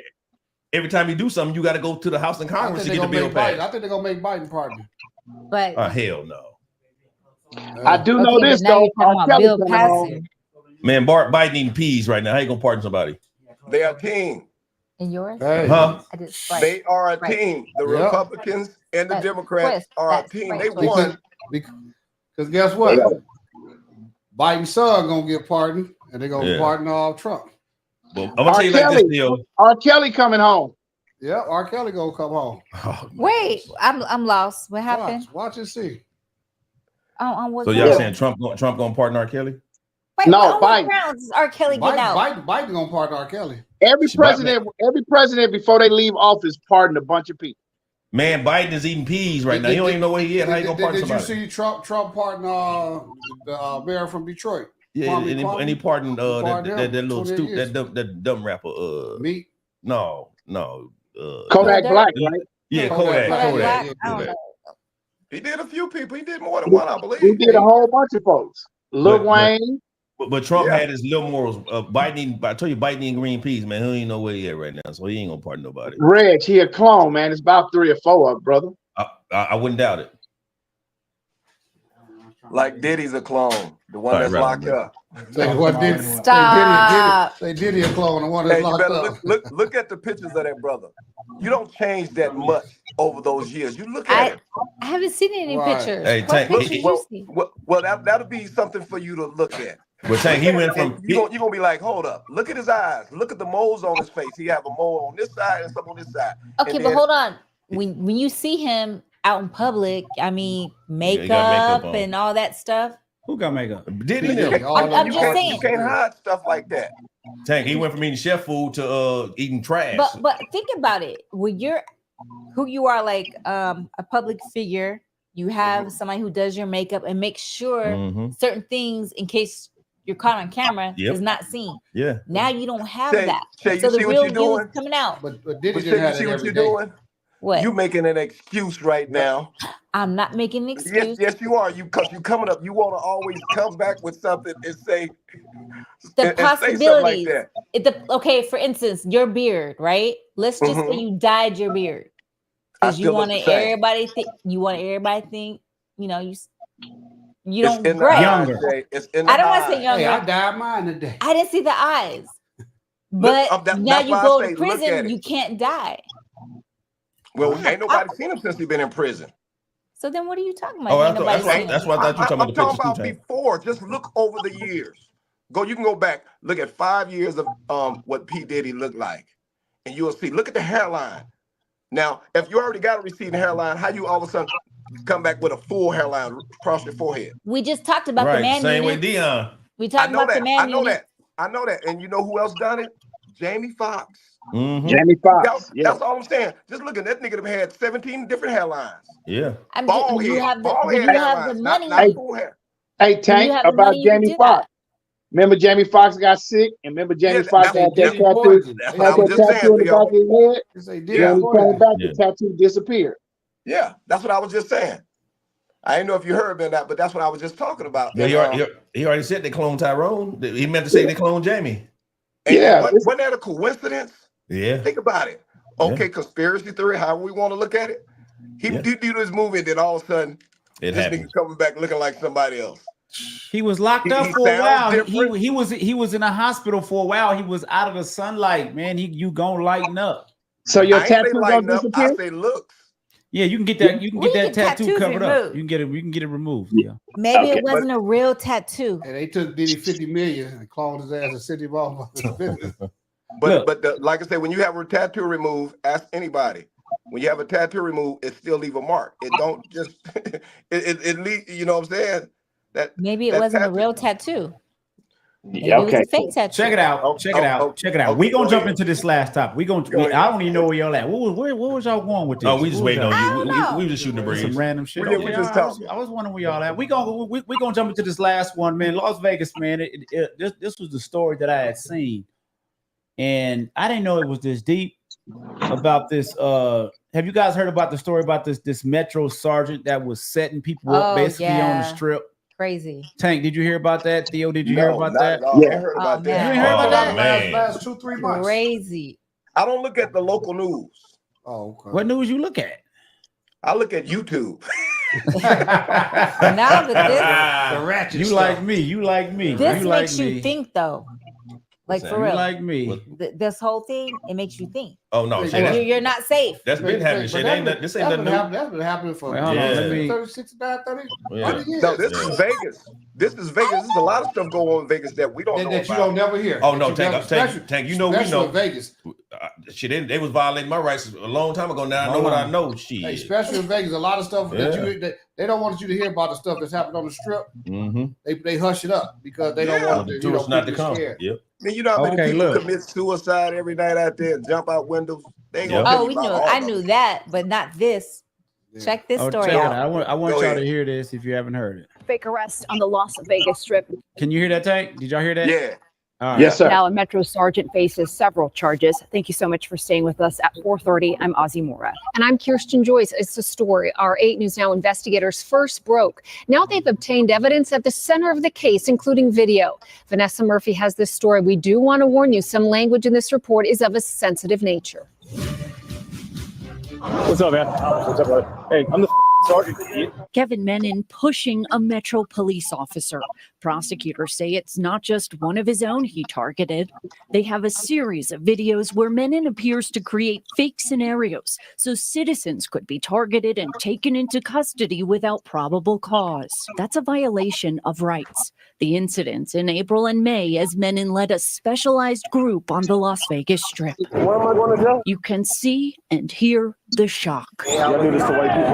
Every time you do something, you got to go to the House and Congress to get the bill passed. I think they're gonna make Biden pardon. But hell no. I do know this though. Bill passing. Man, Biden eating peas right now. How you gonna pardon somebody? They are a team. And yours? Hey. Huh? They are a team. The Republicans and the Democrats are a team. They won. Because guess what? Biden's son gonna get pardoned, And they're gonna pardon Trump. Well, I'm gonna tell you like this, Theo. R. Kelly coming home. Yeah, R. Kelly gonna come home. Oh, wait, I'm lost. What happened? Watch and see. So y'all saying Trump gonna pardon R. Kelly? Wait, no, Biden. Grounds is R. Kelly get out? Biden gonna pardon R. Kelly. Every president before they leave office pardon a bunch of people. Man, Biden is eating peas right now. You don't even know where he is. How you gonna pardon somebody? Did you see Trump pardon the mayor from Detroit? Yeah, and he pardoned that little that dumb rapper. Me? No. Kodak Black, right? Yeah, Kodak. He did a few people. He did more than one, I believe. He did a whole bunch of folks. Lil Wayne. But Trump had his little morals. Biden, I told you, Biden eating green peas, man. He ain't know where he at right now, so he ain't gonna pardon nobody. Reg, he a clone, man. It's about 3 or 4 of them, brother. I wouldn't doubt it. Like Diddy's a clone, the one that's locked up. Stop. They Diddy a clone, the one that's locked up. Look at the pictures of that brother. You don't change that much over those years. You look at it. I haven't seen any pictures. Hey, Tank, well, that'll be something for you to look at. But Tank, he went from you're gonna be like, hold up, look at his eyes, look at the moles on his face. He have a mole on this side and some on this side. Okay, but hold on. When you see him out in public, I mean, makeup and all that stuff. Who got makeup? Diddy. I'm just saying. You can't hide stuff like that. Tank, he went from eating chef food to eating trash. But think about it. When you're who you are, like a public figure, you have somebody who does your makeup and makes sure certain things, in case you're caught on camera, is not seen. Yeah. Now you don't have that. So the real deal is coming out. But Diddy didn't see what you're doing. What? You making an excuse right now. I'm not making an excuse. Yes, you are. Because you coming up, you want to always come back with something and say the possibilities. Like okay, for instance, your beard, right? Let's just say you dyed your beard because you want everybody think. You want everybody think. You know, you don't gray. Younger. I don't want to say younger. Hey, I dyed mine today. I didn't see the eyes, but now you go to prison, you can't dye. Well, ain't nobody seen him since he been in prison. So then what are you talking about? That's what I thought you were talking about. I'm talking about before. Just look over the years. You can go back, look at 5 years of what P. Diddy looked like, and you'll see. Look at the hairline. Now, if you already got a receding hairline, how you all of a sudden come back with a full hairline across your forehead? We just talked about the man. Same way Dion. We talked about the man. I know that. And you know who else done it? Jamie Foxx. Jamie Foxx. That's all I'm saying. Just look at that nigga that had 17 different hairlines. Yeah. You have the money. Hey, Tank, about Jamie Foxx. Remember Jamie Foxx got sick, and remember Jamie Foxx had that tattoo. That's what I was just saying. On the back of his head. The tattoo disappeared. Yeah, that's what I was just saying. I didn't know if you heard me or not, but that's what I was just talking about. Yeah, he already said they cloned Tyrone. He meant to say they cloned Jamie. And wasn't that a coincidence? Yeah. Think about it. Okay, conspiracy theory, however we want to look at it. He do this movie, and then all of a sudden, this nigga coming back looking like somebody else. He was locked up for a while. He was in a hospital for a while. He was out of the sunlight, man. You gonna lighten up. So your tattoo gonna disappear? I say looks. Yeah, you can get that. You can get that tattoo covered up. You can get it. You can get it removed. Yeah. Maybe it wasn't a real tattoo. And they took Diddy 50 million and cloned his ass a city ball. But like I said, when you have a tattoo removed, ask anybody. When you have a tattoo removed, it still leave a mark. It don't just it leave. You know what I'm saying? That maybe it wasn't a real tattoo. Yeah, okay. It was a fake tattoo. Check it out. Check it out. Check it out. We gonna jump into this last topic. I don't even know where y'all at. Where was y'all going with this? Oh, we just waiting on you. We just shooting the breeze. Some random shit. I was wondering where y'all at. We gonna jump into this last one, man. Las Vegas, man. This was the story that I had seen, and I didn't know it was this deep about this. Have you guys heard about the story about this Metro sergeant that was setting people up basically on the strip? Crazy. Tank, did you hear about that? Theo, did you hear about that? Yeah, I heard about that. You ain't heard about that? Last 2-3 months. Crazy. I don't look at the local news. Oh, okay. What news you look at? I look at YouTube. Now that you like me. This makes you think though. Like for real. Like me. This whole thing, it makes you think. Oh no, you're not safe. That's been happening. Shit, this ain't nothing new. That's been happening for 30, 69, 30 years. No, this is Vegas. This is Vegas. There's a lot of stuff going on in Vegas that we don't know that about. you don't never hear. Oh no, Tank. You know we know. Vegas. Shit, they was violating my rights a long time ago. Now I know what I know. Shit. Hey, especially in Vegas, a lot of stuff that they don't want you to hear about the stuff that's happened on the strip. They hush it up because they don't want the tourists not to come. Yep. I mean, you know how many people commit suicide every night out there and jump out windows? They ain't gonna we knew. I knew that, but not this. Yeah. Check this story out. I want y'all to hear this if you haven't heard it. Fake arrest on the Las Vegas Strip. Can you hear that, Tank? Did y'all hear that? Yeah. Right. Yes, sir. Now a Metro sergeant faces several charges. Thank you so much for staying with us at 4:30. I'm Ozzy Mora. And I'm Kirsten Joyce. It's the story our 8 News Now investigators first broke. Now they've obtained evidence at the center of the case, including video. Vanessa Murphy has this story. We do want to warn you, some language in this report is of a sensitive nature. What's up, man? What's up, brother? Hey, I'm the sergeant. Kevin Menon pushing a Metro police officer. Prosecutors say it's not just one of his own he targeted. They have a series of videos where Menon appears to create fake scenarios so citizens could be targeted and taken into custody without probable cause. That's a violation of rights. The incidents in April and May as Menon led a specialized group on the Las Vegas Strip. Where am I going to go? You can see and hear the shock. Yeah, I do this to white people.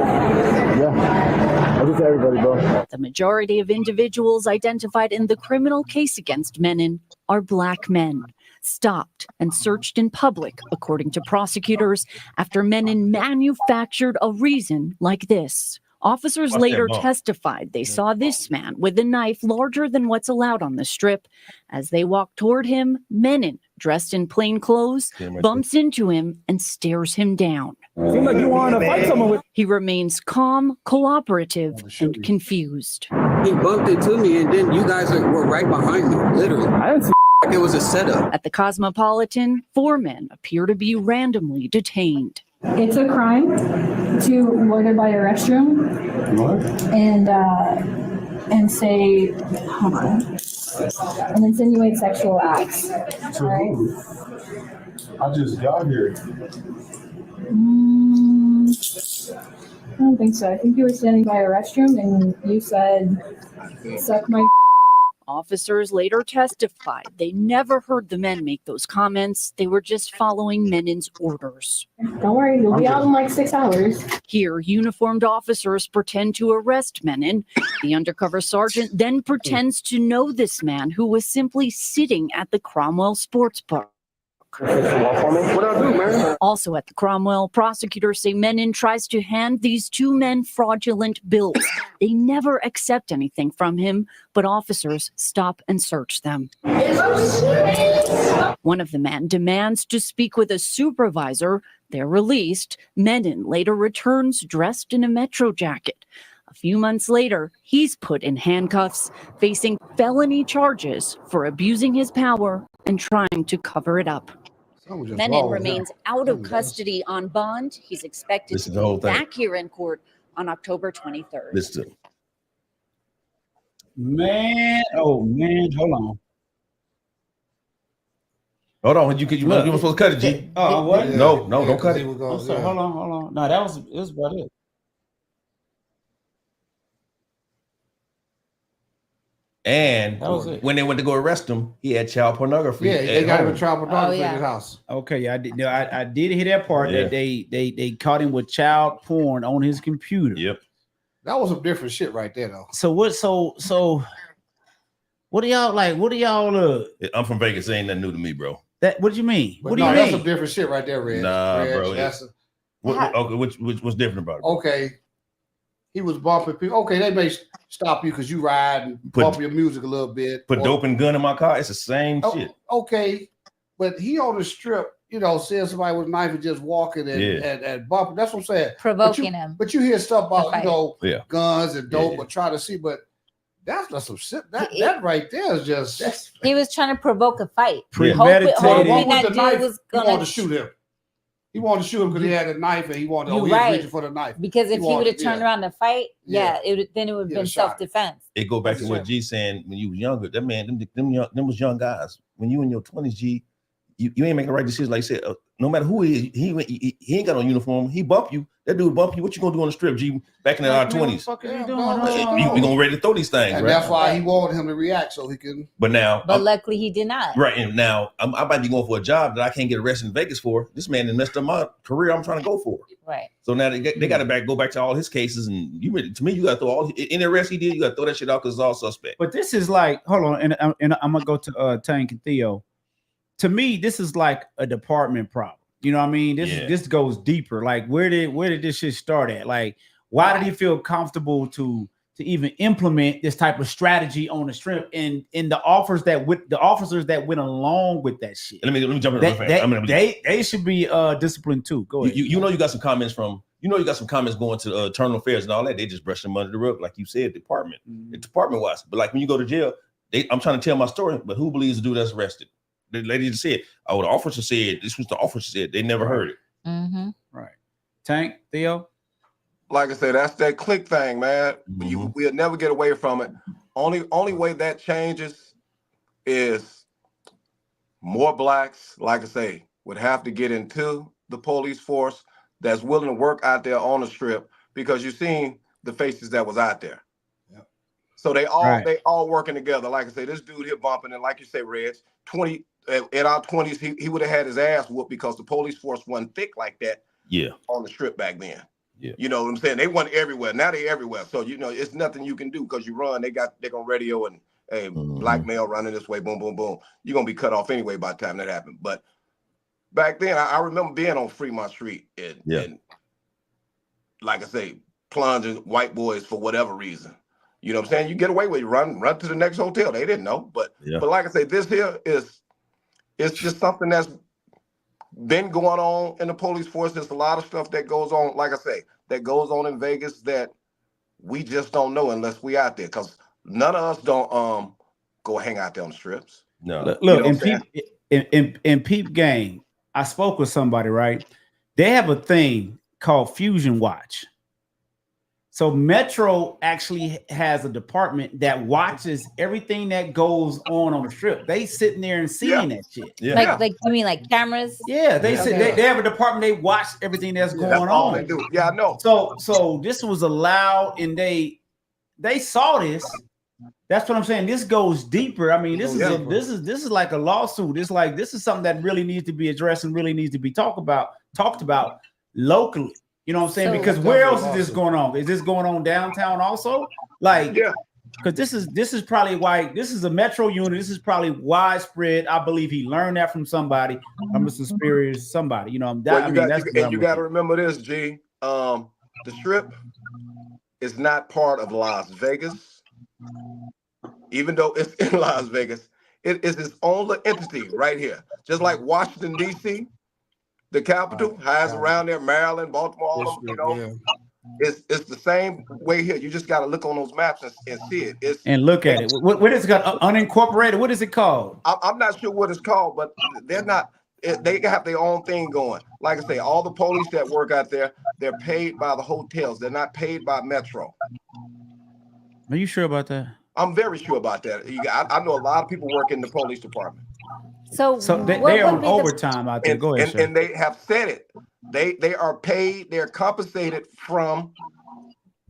Yeah, I do to everybody, bro. The majority of individuals identified in the criminal case against Menon are Black men, stopped and searched in public, according to prosecutors, after Menon manufactured a reason like this. Officers later testified they saw this man with a knife larger than what's allowed on the strip. As they walked toward him, Menon, dressed in plain clothes, bumps into him and stares him down. Seems like you want to fight someone with. He remains calm, cooperative, and confused. He bumped into me, and then you guys were right behind me, literally. I didn't see. Like it was a setup. At the Cosmopolitan, 4 men appear to be randomly detained. It's a crime to loiter by a restroom and say, hold on, and insinuate sexual acts. Right? I just got here. I don't think so. I think you were standing by a restroom and you said, suck my. Officers later testified they never heard the men make those comments. They were just following Menon's orders. Don't worry, you'll be out in like 6 hours. Here, uniformed officers pretend to arrest Menon. The undercover sergeant then pretends to know this man who was simply sitting at the Cromwell Sports Bar. What I do, man? Also at the Cromwell, prosecutors say Menon tries to hand these 2 men fraudulent bills. They never accept anything from him, but officers stop and search them. One of the men demands to speak with a supervisor. They're released. Menon later returns dressed in a Metro jacket. A few months later, he's put in handcuffs, facing felony charges for abusing his power and trying to cover it up. Menon remains out of custody on bond. He's expected to be back here in court on October 23rd. Listen. Man, hold on. Hold on, you were supposed to cut it, G. Oh, what? No, don't cut it. I'm sorry, hold on. No, it was about it. And when they went to go arrest him, he had child pornography. Yeah, they got him with child pornography in his house. Okay, I did. No, I did hear that part that they caught him with child porn on his computer. Yep, that was some different shit right there, though. So what? So what do y'all like? What do y'all? I'm from Vegas. It ain't nothing new to me, bro. That what do you mean? But what do you mean? That's some different shit right there, Red. Nah, Red, bro. What's different about it? Bro? Okay. He was bumping people. Okay, they may stop you because you ride and bump your music a little bit. Put dope and gun in my car. It's the same shit. Okay, but he on the strip, seeing somebody with a knife and just walking and bumping. That's what I'm saying. Provoking him. But you hear stuff about guns and dope, but try to see. But that's not some shit. That right there is just. He was trying to provoke a fight. Premeditated. Hoping that dude was going to shoot him. He wanted to shoot him because he had a knife and he wanted to reach for the knife. Because if he would have turned around to fight, then it would have been self-defense. It go back to what G saying when you was younger. That man, them was young guys. When you in your 20s, G, you ain't making the right decisions. Like I said, no matter who he is, he ain't got no uniform. He bump you. That dude bump you. What you gonna do on the strip, G? Back in our 20s. What the fuck are you doing? We gonna ready to throw these things, and right? that's why he wanted him to react so he can. But luckily he did not. Right, and now I might be going for a job that I can't get arrested in Vegas for. This man messed up my career. I'm trying to go for. Right. So now they got to go back to all his cases, and you got to throw all any arrest he did. You got to throw that shit out because it's all suspect. But this is like, hold on, and I'm gonna go to Tank and Theo. To me, this is like a department problem. You know what I mean? This goes deeper. Like, where did this shit start at? Like, why did he feel comfortable to even implement this type of strategy on the strip and the officers that went along with that shit? Let me jump in. They should be disciplined too. Go ahead. You know you got some comments going to internal affairs and all that. They just brush them under the rug, like you said, department. It's department wise. But like when you go to jail, I'm trying to tell my story, but who believes the dude that's arrested? The lady just said, the officer said, this was the officer said. They never heard it. Mm-hmm. Right. Tank, Theo? Like I said, that's that click thing, man. We'll never get away from it. Only way that changes is more blacks, like I say, would have to get into the police force that's willing to work out there on the strip, because you've seen the faces that was out there. Yep. So they all working together. Like I say, this dude here bumping, and like you say, Reg, in our 20s, he would have had his ass whooped because the police force wasn't thick like that. Yeah. On the strip back then. Yeah. You know what I'm saying? They weren't everywhere. Now they everywhere. So it's nothing you can do because you run. They're on radio and black male running this way, boom, boom, boom. You're gonna be cut off anyway by the time that happened. But back then, I remember being on Fremont Street and like I say, plunging white boys for whatever reason. You know what I'm saying? You get away with it, run to the next hotel. They didn't know. But like I say, this here it's just something that's been going on in the police force. There's a lot of stuff that goes on, like I say, that goes on in Vegas that we just don't know unless we out there, because none of us don't go hang out there on the strips. No. Look, in Peep Game, I spoke with somebody, right? They have a thing called Fusion Watch. So Metro actually has a department that watches everything that goes on the strip. They sitting there and seeing that shit. Yeah. Like you mean like cameras? Yeah, they have a department. They watch everything that's going on. All they do. Yeah, I know. So this was allowed, and they saw this. That's what I'm saying. This goes deeper. I mean, this is like a lawsuit. It's like this is something that really needs to be addressed and really needs to be talked about locally. You know what I'm saying? Because where else is this going on? Is this going on downtown also? Like, because this is probably why this is a Metro unit. This is probably widespread. I believe he learned that from somebody. I'm a superior somebody. You know, you got to remember this, G. The strip is not part of Las Vegas, even though it's in Las Vegas. It is its own entity right here, just like Washington D.C. The capital, highs around there, Maryland, Baltimore, all them, it's the same way here. You just got to look on those maps and see it. And look at it. What is it called? Unincorporated? What is it called? I'm not sure what it's called, but they're not. They have their own thing going. Like I say, all the police that work out there, they're paid by the hotels. They're not paid by Metro. Are you sure about that? I'm very sure about that. I know a lot of people work in the police department. So they are on overtime out there. Go ahead, and they have said it. They are paid. They're compensated from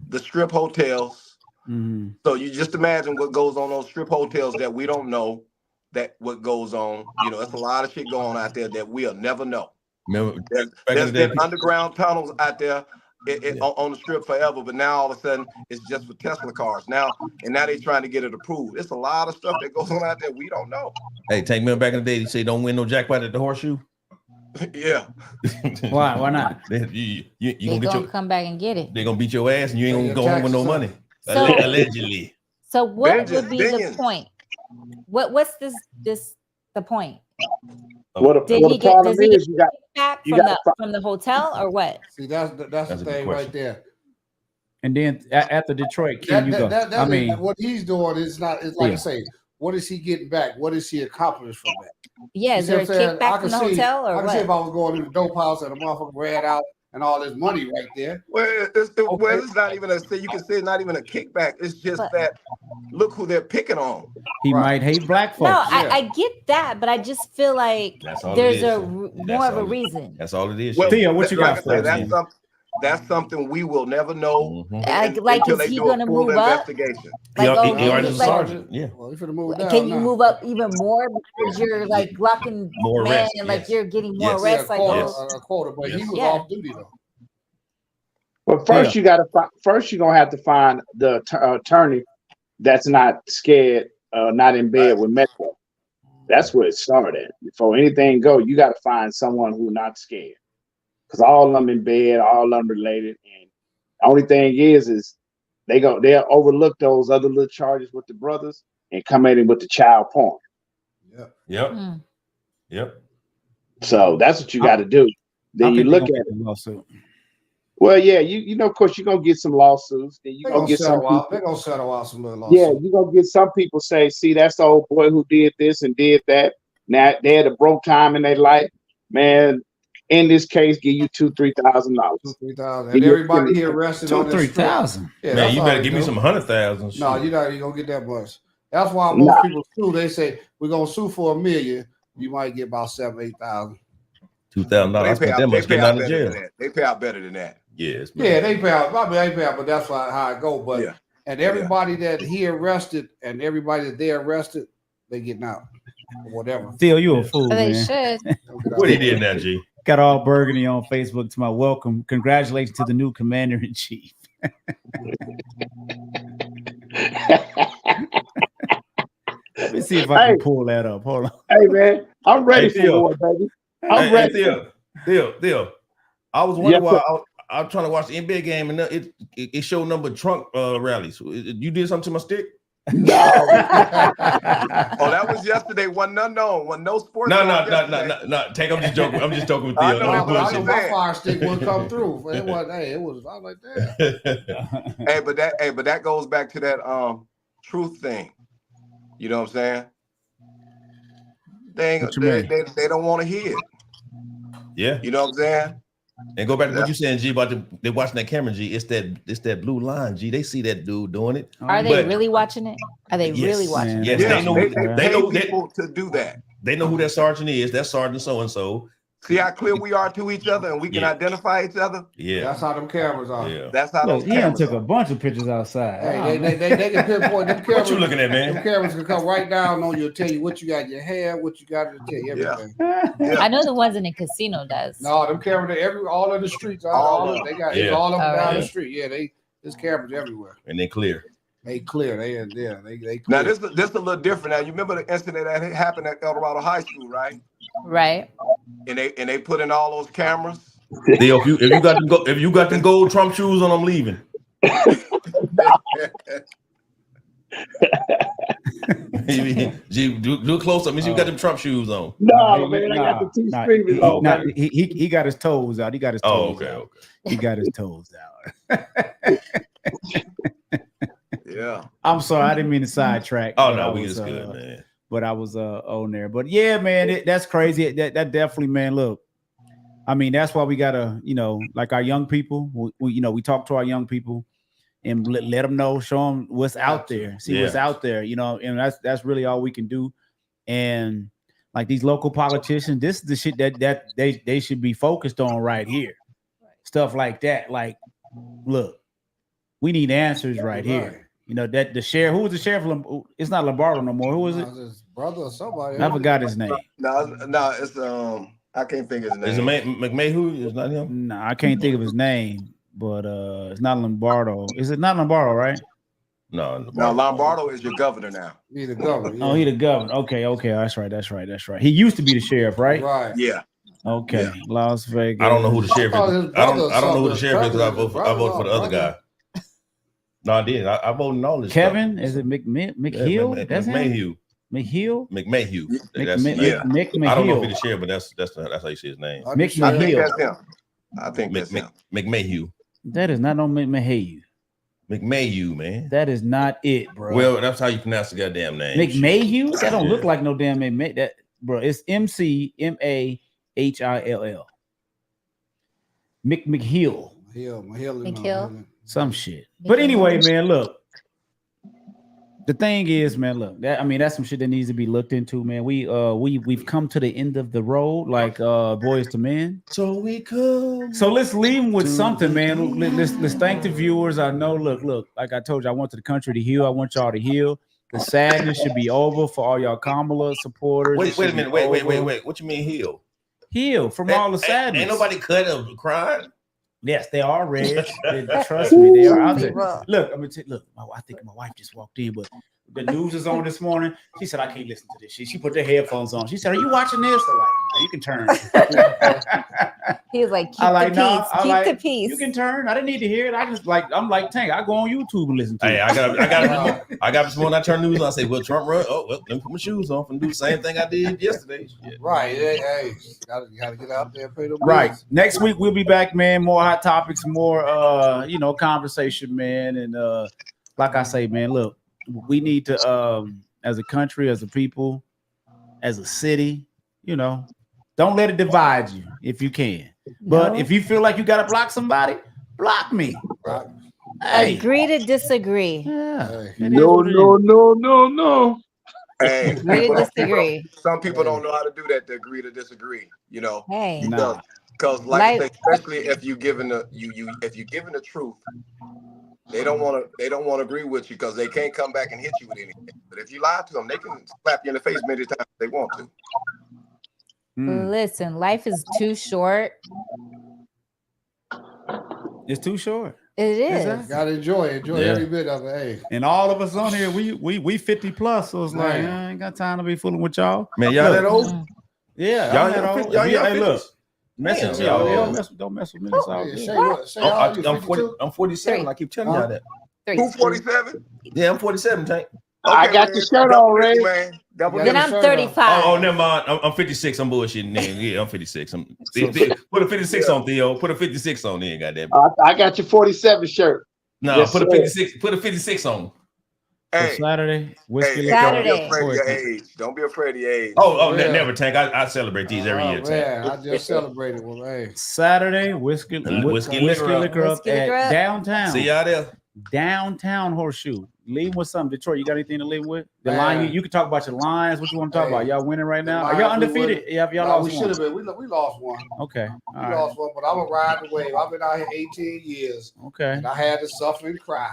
the strip hotels. Mm-hmm. So you just imagine what goes on those strip hotels that we don't know. That what goes on. You know, there's a lot of shit going on out there that we'll never know. There's been underground tunnels out there on the strip forever, but now all of a sudden it's just for Tesla cars now, and now they're trying to get it approved. It's a lot of stuff that goes on out there we don't know. Hey, Tank, remember back in the day, they say don't win no jackpot at the horseshoe. Yeah. Why not? You gonna come back and get it. They're gonna beat your ass, and you ain't gonna go home with no money. So, allegedly. So what would be the point? What's the point? Does he get back from the hotel or what? See, that's the thing right there. And then after Detroit, what he's doing is not. It's like I say, what is he getting back? What is he accomplished from that? Yeah, is there a kickback from the hotel or what? I can see if I was going to the dope house and a motherfucker ran out and all this money right there. Well, it's not even you can say it's not even a kickback. It's just that look who they're picking on. He might hate black folks. No, I get that, but I just feel like there's more of a reason. That's all it is. Well, Theo, what you got for that's something we will never know until is he going to move up? Investigation. Like, he already is a sergeant. Yeah. Well, he's gonna move down. Can you move up even more because you're like locking more man arrests, and like you're getting more arrests? Like a quarter, but he was off duty though. Well, first you're gonna have to find the attorney that's not scared, not in bed with Metro. That's where it started. Before anything go, you got to find someone who's not scared. Because all of them in bed, all of them related, and the only thing is they'll overlook those other little charges with the brothers and come in with the child porn. Yep. So that's what you got to do. Then you look at it. Lawsuit. Well, yeah, you know, of course, you're gonna get some lawsuits. Then you're gonna get some people. They're gonna settle out some little lawsuits. Yeah, you're gonna get some people say, "See, that's the old boy who did this and did that." Now they had a broke time in their life, man. In this case, give you $2,000-$3,000. $2,000, and everybody here arrested on $3,000. Yeah, man, you better give me some 100,000. No, you're not even gonna get that much. That's why most people sue. They say we're gonna sue for $1 million. You might get about $7,000-8,000. $2,000. They pay out better than that. Yes. Yeah, they pay out. I mean, they pay out, but that's how it go. But and everybody that he arrested and everybody that they arrested, they getting out or whatever. Theo, you a fool, they man. should. What he did now, G? Got all burgundy on Facebook to my welcome. Congratulations to the new commander in chief. Let me see if I can pull that up. Hold on. Hey man, I'm ready for war, baby. I'm ready. Theo. I was wondering why I was trying to watch the NBA game and it showed number of Trump rallies. You did something to my stick? No. Oh, that was yesterday. Wasn't no sports. No. Take. I'm just joking. I'm just joking with Theo. I know my fire stick wouldn't come through. It was. I was like that. but that goes back to that truth thing. You know what I'm saying? They don't want to hear it. Yeah. You know what I'm saying? And go back to what you saying, G, about they watching that camera, G. It's that blue line, G. They see that dude doing it. Are they really watching it? Are they really watching it? Yes, they know people to do that. They know who that sergeant is. That sergeant so and so. See how clear we are to each other, and we can identify each other. Yeah, that's how them cameras are. Yeah, that's how. Look, he took a bunch of pictures outside. Hey, they can pinpoint them cameras. What you looking at, man? Them cameras can come right down on you, tell you what you got in your hair, what you got to tell you everything. Yeah. I know the ones in the casino does. No, them cameras, all of the streets, all of them down the street. Yeah, there's cameras everywhere, and they clear. They clear. They clear. Now this is a little different. Now you remember the incident that happened at El Dorado High School, right? Right. And they put in all those cameras. Theo, if you got the gold Trump shoes on, I'm leaving. do a close up. Means you got them Trump shoes on. No, man, I got the two screamers on. He got his toes out. He got his toes out. Okay. He got his toes out. Yeah. I'm sorry, I didn't mean to sidetrack. Oh no, we just good, man. But I was on there. But yeah, man, that's crazy. That definitely, man. Look, I mean, that's why we gotta, like our young people. We talk to our young people and let them know, show them what's out there, see what's out there. And that's really all we can do. And like these local politicians, this is the shit that they should be focused on right here. Stuff like that. Like, look, we need answers right here. That the sheriff, who was the sheriff? It's not Lombardo no more. Who was it? His brother or somebody. I forgot his name. No, it's I can't think of his name. Is it McMahon? It's not him. No, I can't think of his name, but it's not Lombardo. Is it not Lombardo, right? No, Lombardo is your governor now. He's the governor. Yeah. Oh, he's the governor. Okay, that's right. He used to be the sheriff, right? Right. Yeah. Okay, yeah. Las Vegas. I don't know who the sheriff is. I don't know who the sheriff is because I voted for the other guy. No, I did. I voted on all this. Kevin, stuff. Is it McHill? That's McMahon. McHill. McMahon. I don't know if he's the sheriff, but that's how you say his name. McMahon. I think that's him. McMahon. That is not no McMahon. McMahon, man. That is not it, bro. Well, that's how you pronounce the goddamn name. McMahon? That don't look like no damn McMahon. That, bro, it's McMahill. McHill. Some shit. But anyway, man, look. The thing is, man, look, that's some shit that needs to be looked into, man. We've come to the end of the road, like Boys to Men. So let's leave them with something, man. Let's thank the viewers. I know, look, like I told you, I want the country to heal. I want y'all to heal. The sadness should be over for all y'all Kamala supporters. Wait a minute. Wait. What you mean heal? Heal from all the sadness. Ain't nobody cut of crying. Yes, they are red. Trust me, they are out there. Look, I'm gonna look. I think my wife just walked in, but the news is on this morning. She said I can't listen to this shit. She put their headphones on. She said, "Are you watching this?" I'm like, no, you can turn. He was like, "Keep the peace. You can turn. I didn't need to hear it. I'm like Tank. I go on YouTube and listen to it. Hey, I got this morning. I turn news on. I say, "Well, Trump run. Oh, well, let me put my shoes on and do the same thing I did yesterday." Shit. Right. Hey, gotta get out there and pay them right. bills. Next week we'll be back, man. More hot topics, more conversation, man. And like I say, man, look, we need to as a country, as a people, as a city, don't let it divide you if you can. But if you feel like you gotta block somebody, block me. Right. Hey. Agree to disagree. Yeah. No. Hey, Agree to disagree. Some people don't know how to do that, to agree to disagree, Hey. Because especially if you giving the truth, they don't want to agree with you because they can't come back and hit you with anything. But if you lie to them, they can slap you in the face many times if they want to. Listen, life is too short. It's too short. It is. Gotta enjoy every bit of it. Hey. And all of us on here, we 50 plus, so it's like I ain't got time to be fooling with y'all. Man, y'all that old? Yeah, y'all that old. Hey, look, message y'all. Don't mess with me. I'm 47. I keep telling y'all that. Who 47? Yeah, I'm 47, Tank. Okay, I got the shirt on, Ray. Then I'm 35. Oh, never mind. I'm 56. I'm bullshitting. Yeah, I'm 56. Put a 56 on, Theo. Put a 56 on there, goddamn. I got your 47 shirt. No, put a 56. Put a 56 on. Hey, Saturday, Saturday. Don't be afraid of your age. Oh, never, Tank. I celebrate these every year, Tank. Yeah, I just celebrated one. Hey, Saturday, whiskey liquor up at downtown. See y'all there. Downtown Horseshoe. Leave with something. Detroit, you got anything to leave with? The line, you can talk about your lines. What you want to talk about? Y'all winning right now? Are y'all undefeated? Yeah, y'all lost one. We should have been. We lost one. Okay. We lost one, but I'm going to ride the wave. I've been out here 18 years. Okay. And I had to suffer and cry.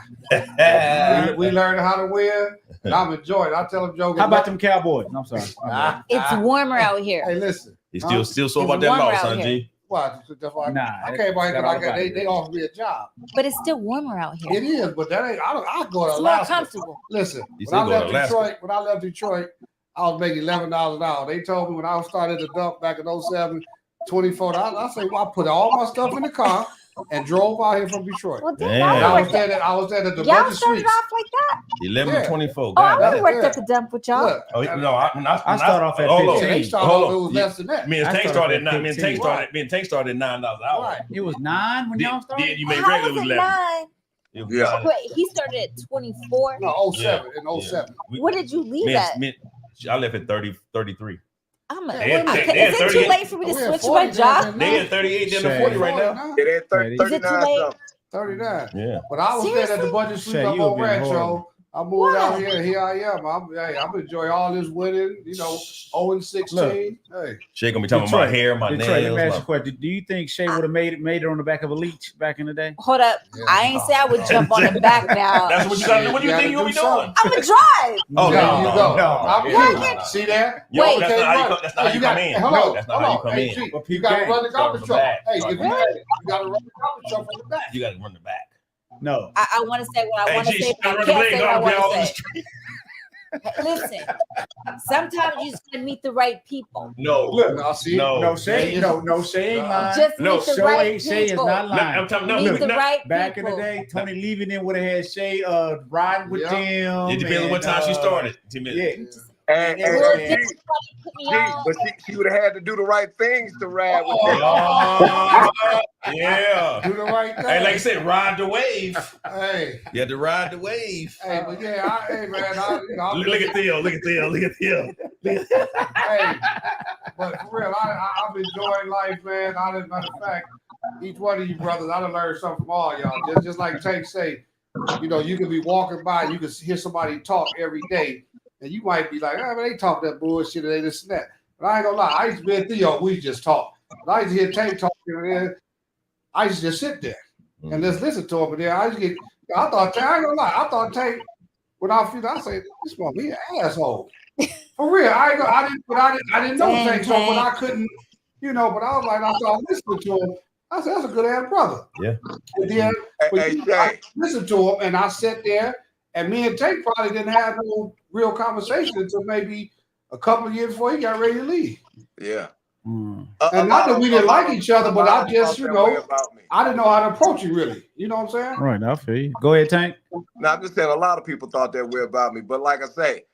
we learned how to win, and I'm enjoying it. I tell them, Joe. How about them Cowboys? I'm sorry. It's warmer out here. Hey, listen. He's still so about that loss, son, G. What? Nah, I came out here because they offered me a job. But it's still warmer out here. It is, but that ain't. I go to it's Alaska. more comfortable. Listen, when I left Detroit, I was making $11 an hour. They told me when I started the dump back in 07, $24. I said, well, I put all my stuff in the car and drove out here from Detroit. Well, I was there at the y'all budget started suites. off like that. 11 to 24. Oh, I would have worked at the dump with y'all. Look, I start off at 15. Hold on. It was less than that. Me and Tank started at 9. Me and Tank started at $9 an hour. Right. It was 9 when y'all started? Then you made How regular was it 11. 9? Yeah. Wait, he started at 24? No, 07. In 07. What did you leave at? I left at 33. Is it too late for me to switch my job? They at 38, they're 40 right now. It ain't 39. 39. Yeah. But I was there at the budget suite up on Rancho. I moved out here, and here I am. I'm enjoying all this winning, 0-16. Look, hey. Shay gonna be talking about my hair, my nails. Let me ask you a question. Do you think Shay would have made it on the back of a leech back in the day? Hold up. Yeah. I ain't say I would jump on the back now. That's what you got. What do you think you'll be doing? I'm going to drive. Oh, no. See that? Wait. That's not how you come in. That's not how you come in. You got to run the garbage truck. Hey, you got to run the garbage truck from the back. You got to run the back. No. I want to say what I want to say, but I can't say what I want to say. Listen, sometimes you just gotta meet the right people. No, Shay ain't lying. Just meet the right people. Shay is not lying. I'm talking meet the right back people. in the day, Tony Leaving would have had Shay riding with them. It depends on what time she started. And but she would have had to do the right things to ride with them. Yeah. Do the right thing. Hey, like I said, ride the wave. Hey. You had to ride the wave. Hey, but yeah, hey man, look at Theo. Hey, but for real, I'm enjoying life, man. Matter of fact, each one of you brothers, I done learned something from all y'all. Just like Tank say, you know, you can be walking by, you can hear somebody talk every day, and you might be like, oh, man, they talk that bullshit and they this and that. But I ain't gonna lie, I used to be at Theo, we just talk. But I used to hear Tank talking, and I used to just sit there and just listen to him. But then I used to get, I thought Tank, when I feel, I say, this mother, he an asshole. For real, I didn't know Tank, so but I couldn't, you know. But I was like, I started listening to him. I said, that's a good ass brother. Yeah. And then I listened to him, and I sat there, and me and Tank probably didn't have no real conversation until maybe a couple of years before he got ready to leave. Yeah. And not that we didn't like each other, but I just, you know, I didn't know how to approach him really. You know what I'm saying? Right, I feel you. Go ahead, Tank. No, I'm just saying a lot of people thought that way about me. But like I say,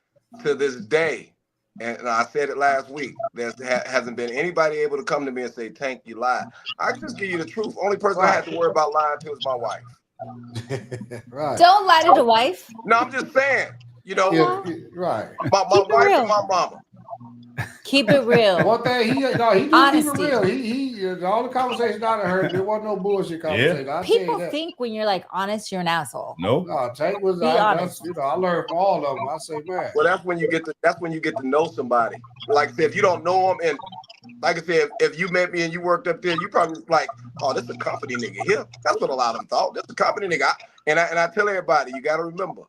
to this day, and I said it last week, there hasn't been anybody able to come to me and say, Tank, you lied. I just give you the truth. Only person I had to worry about lying to is my wife. Right. Don't lie to the wife. No, I'm just saying, you know, right. My wife and my mama. Keep it real. One thing he did keep it real. He all the conversations I heard, there wasn't no bullshit conversation. Yeah. People think when you're like honest, you're an asshole. No. Tank was honest. You know, I learned from all of them. I say, man. Well, that's when you get to know somebody. Like I said, if you don't know them, and like I said, if you met me and you worked up there, you probably like, oh, this is a company nigga here. That's what a lot of them thought. This is a company nigga. And I tell everybody, you got to remember.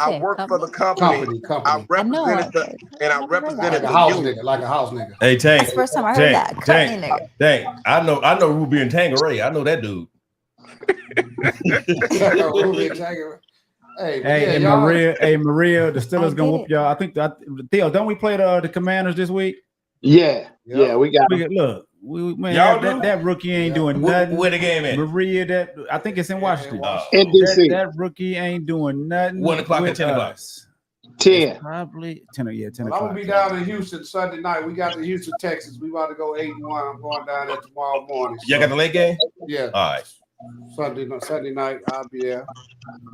I worked for the company. I represented like a house nigga, like a house nigga. Hey, Tank. That's the first time I heard that. Tank. I know Ruby and Tangeray. I know that dude. Maria, the Steelers gonna whoop y'all. I think Theo, don't we play the Commanders this week? Yeah, we got look. That rookie ain't doing nothing. Where the game at? Maria, I think it's in Washington. In DC. That rookie ain't doing nothing. 1 o'clock and 10 o'clock. 10. Probably 10. Yeah, 10 I'm o'clock. gonna be down in Houston Sunday night. We got the Houston, Texas. We about to go 8-1. I'm going down there tomorrow morning. Y'all got the late game? Yeah. All right. Sunday night, I'll be there.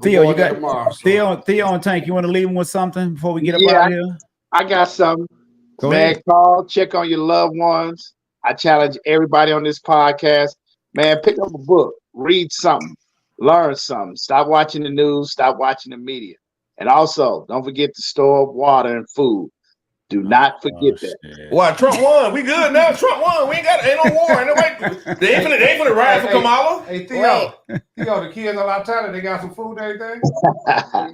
Theo, you got tomorrow. Theo and Tank. You want to leave him with something before we get up out of here? I got something. Go ahead. Call, check on your loved ones. I challenge everybody on this podcast, man, pick up a book, read something, learn something. Stop watching the news, stop watching the media. And also, don't forget to store up water and food. Do not forget that. Why, Trump won. We good now. Trump won. We ain't no war. They ain't finna ride for Kamala. Hey, Theo, the kids on our town, they got some food and everything?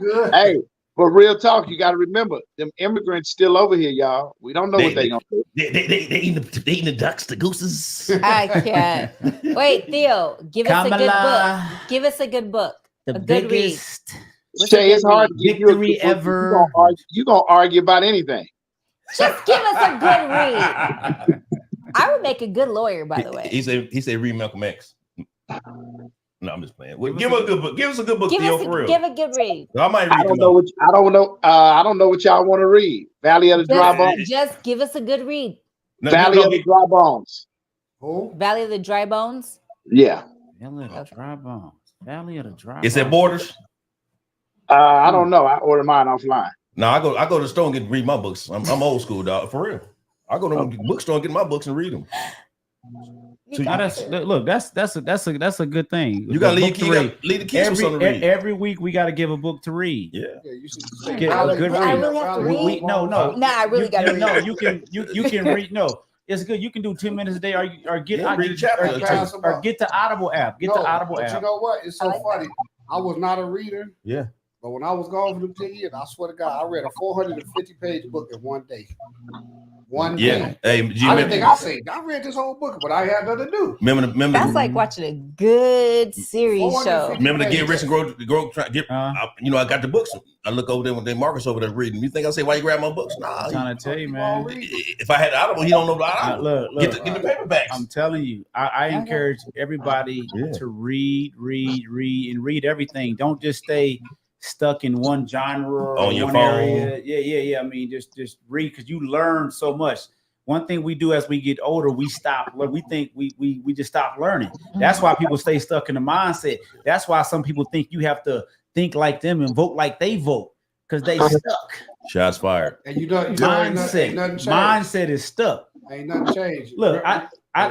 Good. Hey, but real talk, you got to remember, them immigrants still over here, y'all. We don't know what they gonna do. They eating the ducks, the gooses. I can't. Wait, Theo, give us a good book. Give us a good book. A good read. Shay, it's hard to give you a victory ever. You're gonna argue about anything. Just give us a good read. I would make a good lawyer, by the way. He said read Malcolm X. No, I'm just playing. Give us a good book. Give us a good book, Theo, for real. Give a good read. I might read. I don't know what y'all want to read. Valley of the Dry Bones. Just give us a good read. Valley of the Dry Bones. Who? Valley of the Dry Bones. Yeah. Valley of the Dry Bones. Valley of the Dry Bones. Is it Borders? I don't know. I order mine offline. No, I go to the store and read my books. I'm old school, dog. For real. I go to the bookstore and get my books and read them. So that's a good thing. You gotta lead the kids with something to read. Every week we gotta give a book to read. Yeah. You get a good read. I really have to read. I really gotta read. No, you can read. No, it's good. You can do 10 minutes a day, or get the Audible app. Get the Audible app. You know what? It's so funny. I was not a reader. Yeah. But when I was gone for the 10 years, I swear to God, I read a 450-page book in one day. One day. Hey, I didn't think I read this whole book, but I had nothing to do. Remember that's like watching a good series show. Remember to Get Rich and Grow. I got the books. I look over there with their markers over there reading. You think I say, why you grab my books? Nah, I'm trying to tell you, man. If I had Audible, he don't know about Audible. Look, get the paperbacks. I'm telling you, I encourage everybody to read everything. Don't just stay stuck in one genre or on your one phone. area. Yeah. I mean, just read because you learn so much. One thing we do as we get older, we stop. We think we just stop learning. That's why people stay stuck in the mindset. That's why some people think you have to think like them and vote like they vote because they stuck. Shots fired. And you know, mindset is stuck. Ain't nothing changed. Look,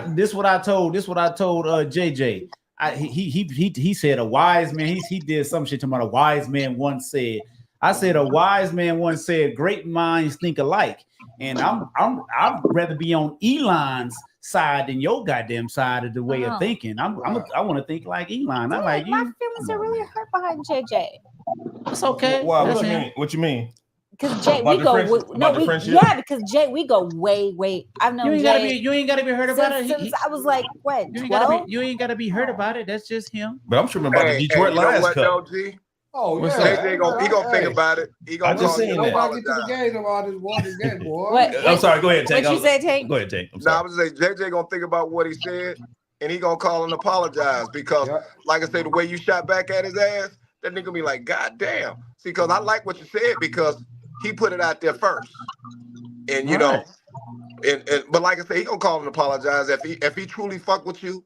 this what I told JJ. He said a wise man. He did some shit about a wise man once said. I said a wise man once said, "Great minds think alike." And I'd rather be on Elon's side than your goddamn side of the way of thinking. I want to think like Elon. I like you. My feelings are really hurt behind JJ. It's okay. Wow, what you mean? Because Jay, because Jay, we go way. I've known Jay. You ain't gotta be hurt about it. Since I was like, what? You ain't gotta be hurt about it. That's just him. But I'm sure about the Detroit Lions Cup. Oh, yeah. He gonna think about it. He gonna just saying that. Nobody get to the game about this game, boy. I'm sorry. Go ahead, Tank. What you say, Tank? Go ahead, Tank. I was saying JJ gonna think about what he said, and he gonna call and apologize because, like I say, the way you shot back at his ass, that nigga be like, God damn. See, because I like what you said because he put it out there first, and you know, but like I say, he gonna call and apologize if he truly fuck with you,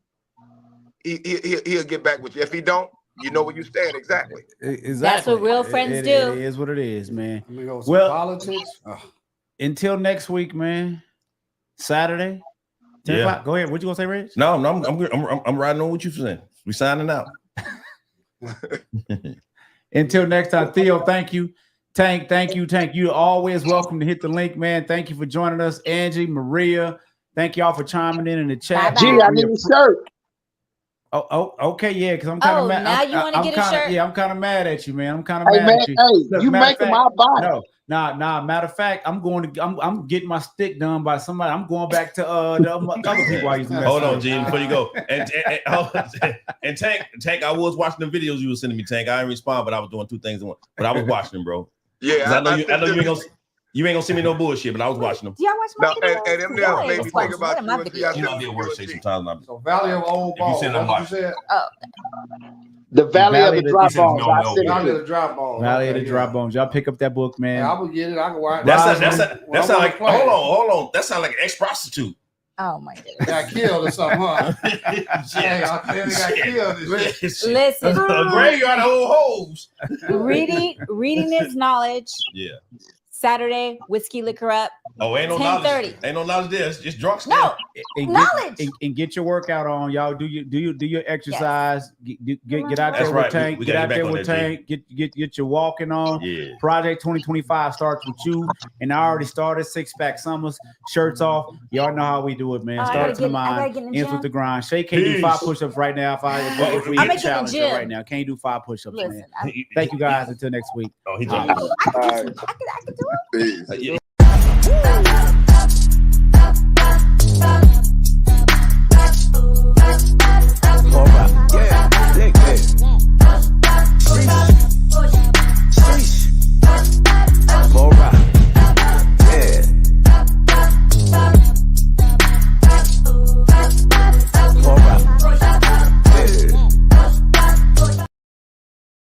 he'll get back with you. If he don't, you know where you stand exactly. That's what real friends do. It is what it is, man. Well, politics. Until next week, man. Saturday. 10 o'clock. Go ahead. What you gonna say, Rich? No, I'm riding on what you saying. We signing out. Until next time, Theo. Thank you. Tank, thank you. You're always welcome to hit the link, man. Thank you for joining us. Angie, Maria, thank y'all for chiming in the chat. Gee, I need a shirt. Oh, okay, yeah, because I'm kind of mad. Now you want to get a shirt? Yeah, I'm kind of mad at you, man. I'm kind of mad at you. Hey, Look, you making my body. No, nah. Matter of fact, I'm getting my stick done by somebody. I'm going back to the other people I used to mess Hold on, with. G, before you go. And Tank, I was watching the videos you were sending me, Tank. I didn't respond, but I was doing two things at once. But I was watching them, bro. Yeah, I know you ain't gonna see me no bullshit, but I was watching them. Do y'all watch my videos? And them there made me think about you. You know, I did work sometimes. So Valley of Old Balls. The Valley of the Drop Bones. Valley of the Drop Bones. Valley of the Drop Bones. Y'all pick up that book, man. Yeah, I will get it. I can watch. That sound like hold on. That sound like an ex-prostitute. Oh my goodness. Got killed or something, huh? Yeah, I got killed. Listen, graveyard of old hoes. reading is knowledge. Yeah. Saturday, Whiskey Liquor Up. Oh, ain't no knowledge. Ain't no knowledge there. It's just drunk stuff. No, knowledge. And get your workout on, y'all. Do your exercise. Yes. Get out there with Tank. Get out there with Tank. Get your walking on. Yeah. Project 2025 starts with you. And I already started 6-pack summers. Shirts off. Y'all know how we do it, man. Start to the mind. Ends with the grind. Shay can't do 5 push-ups right now. If we hit challenge right now, can't do 5 push-ups, man. Thank you guys. Until next week. Oh, he I can do it. Peace.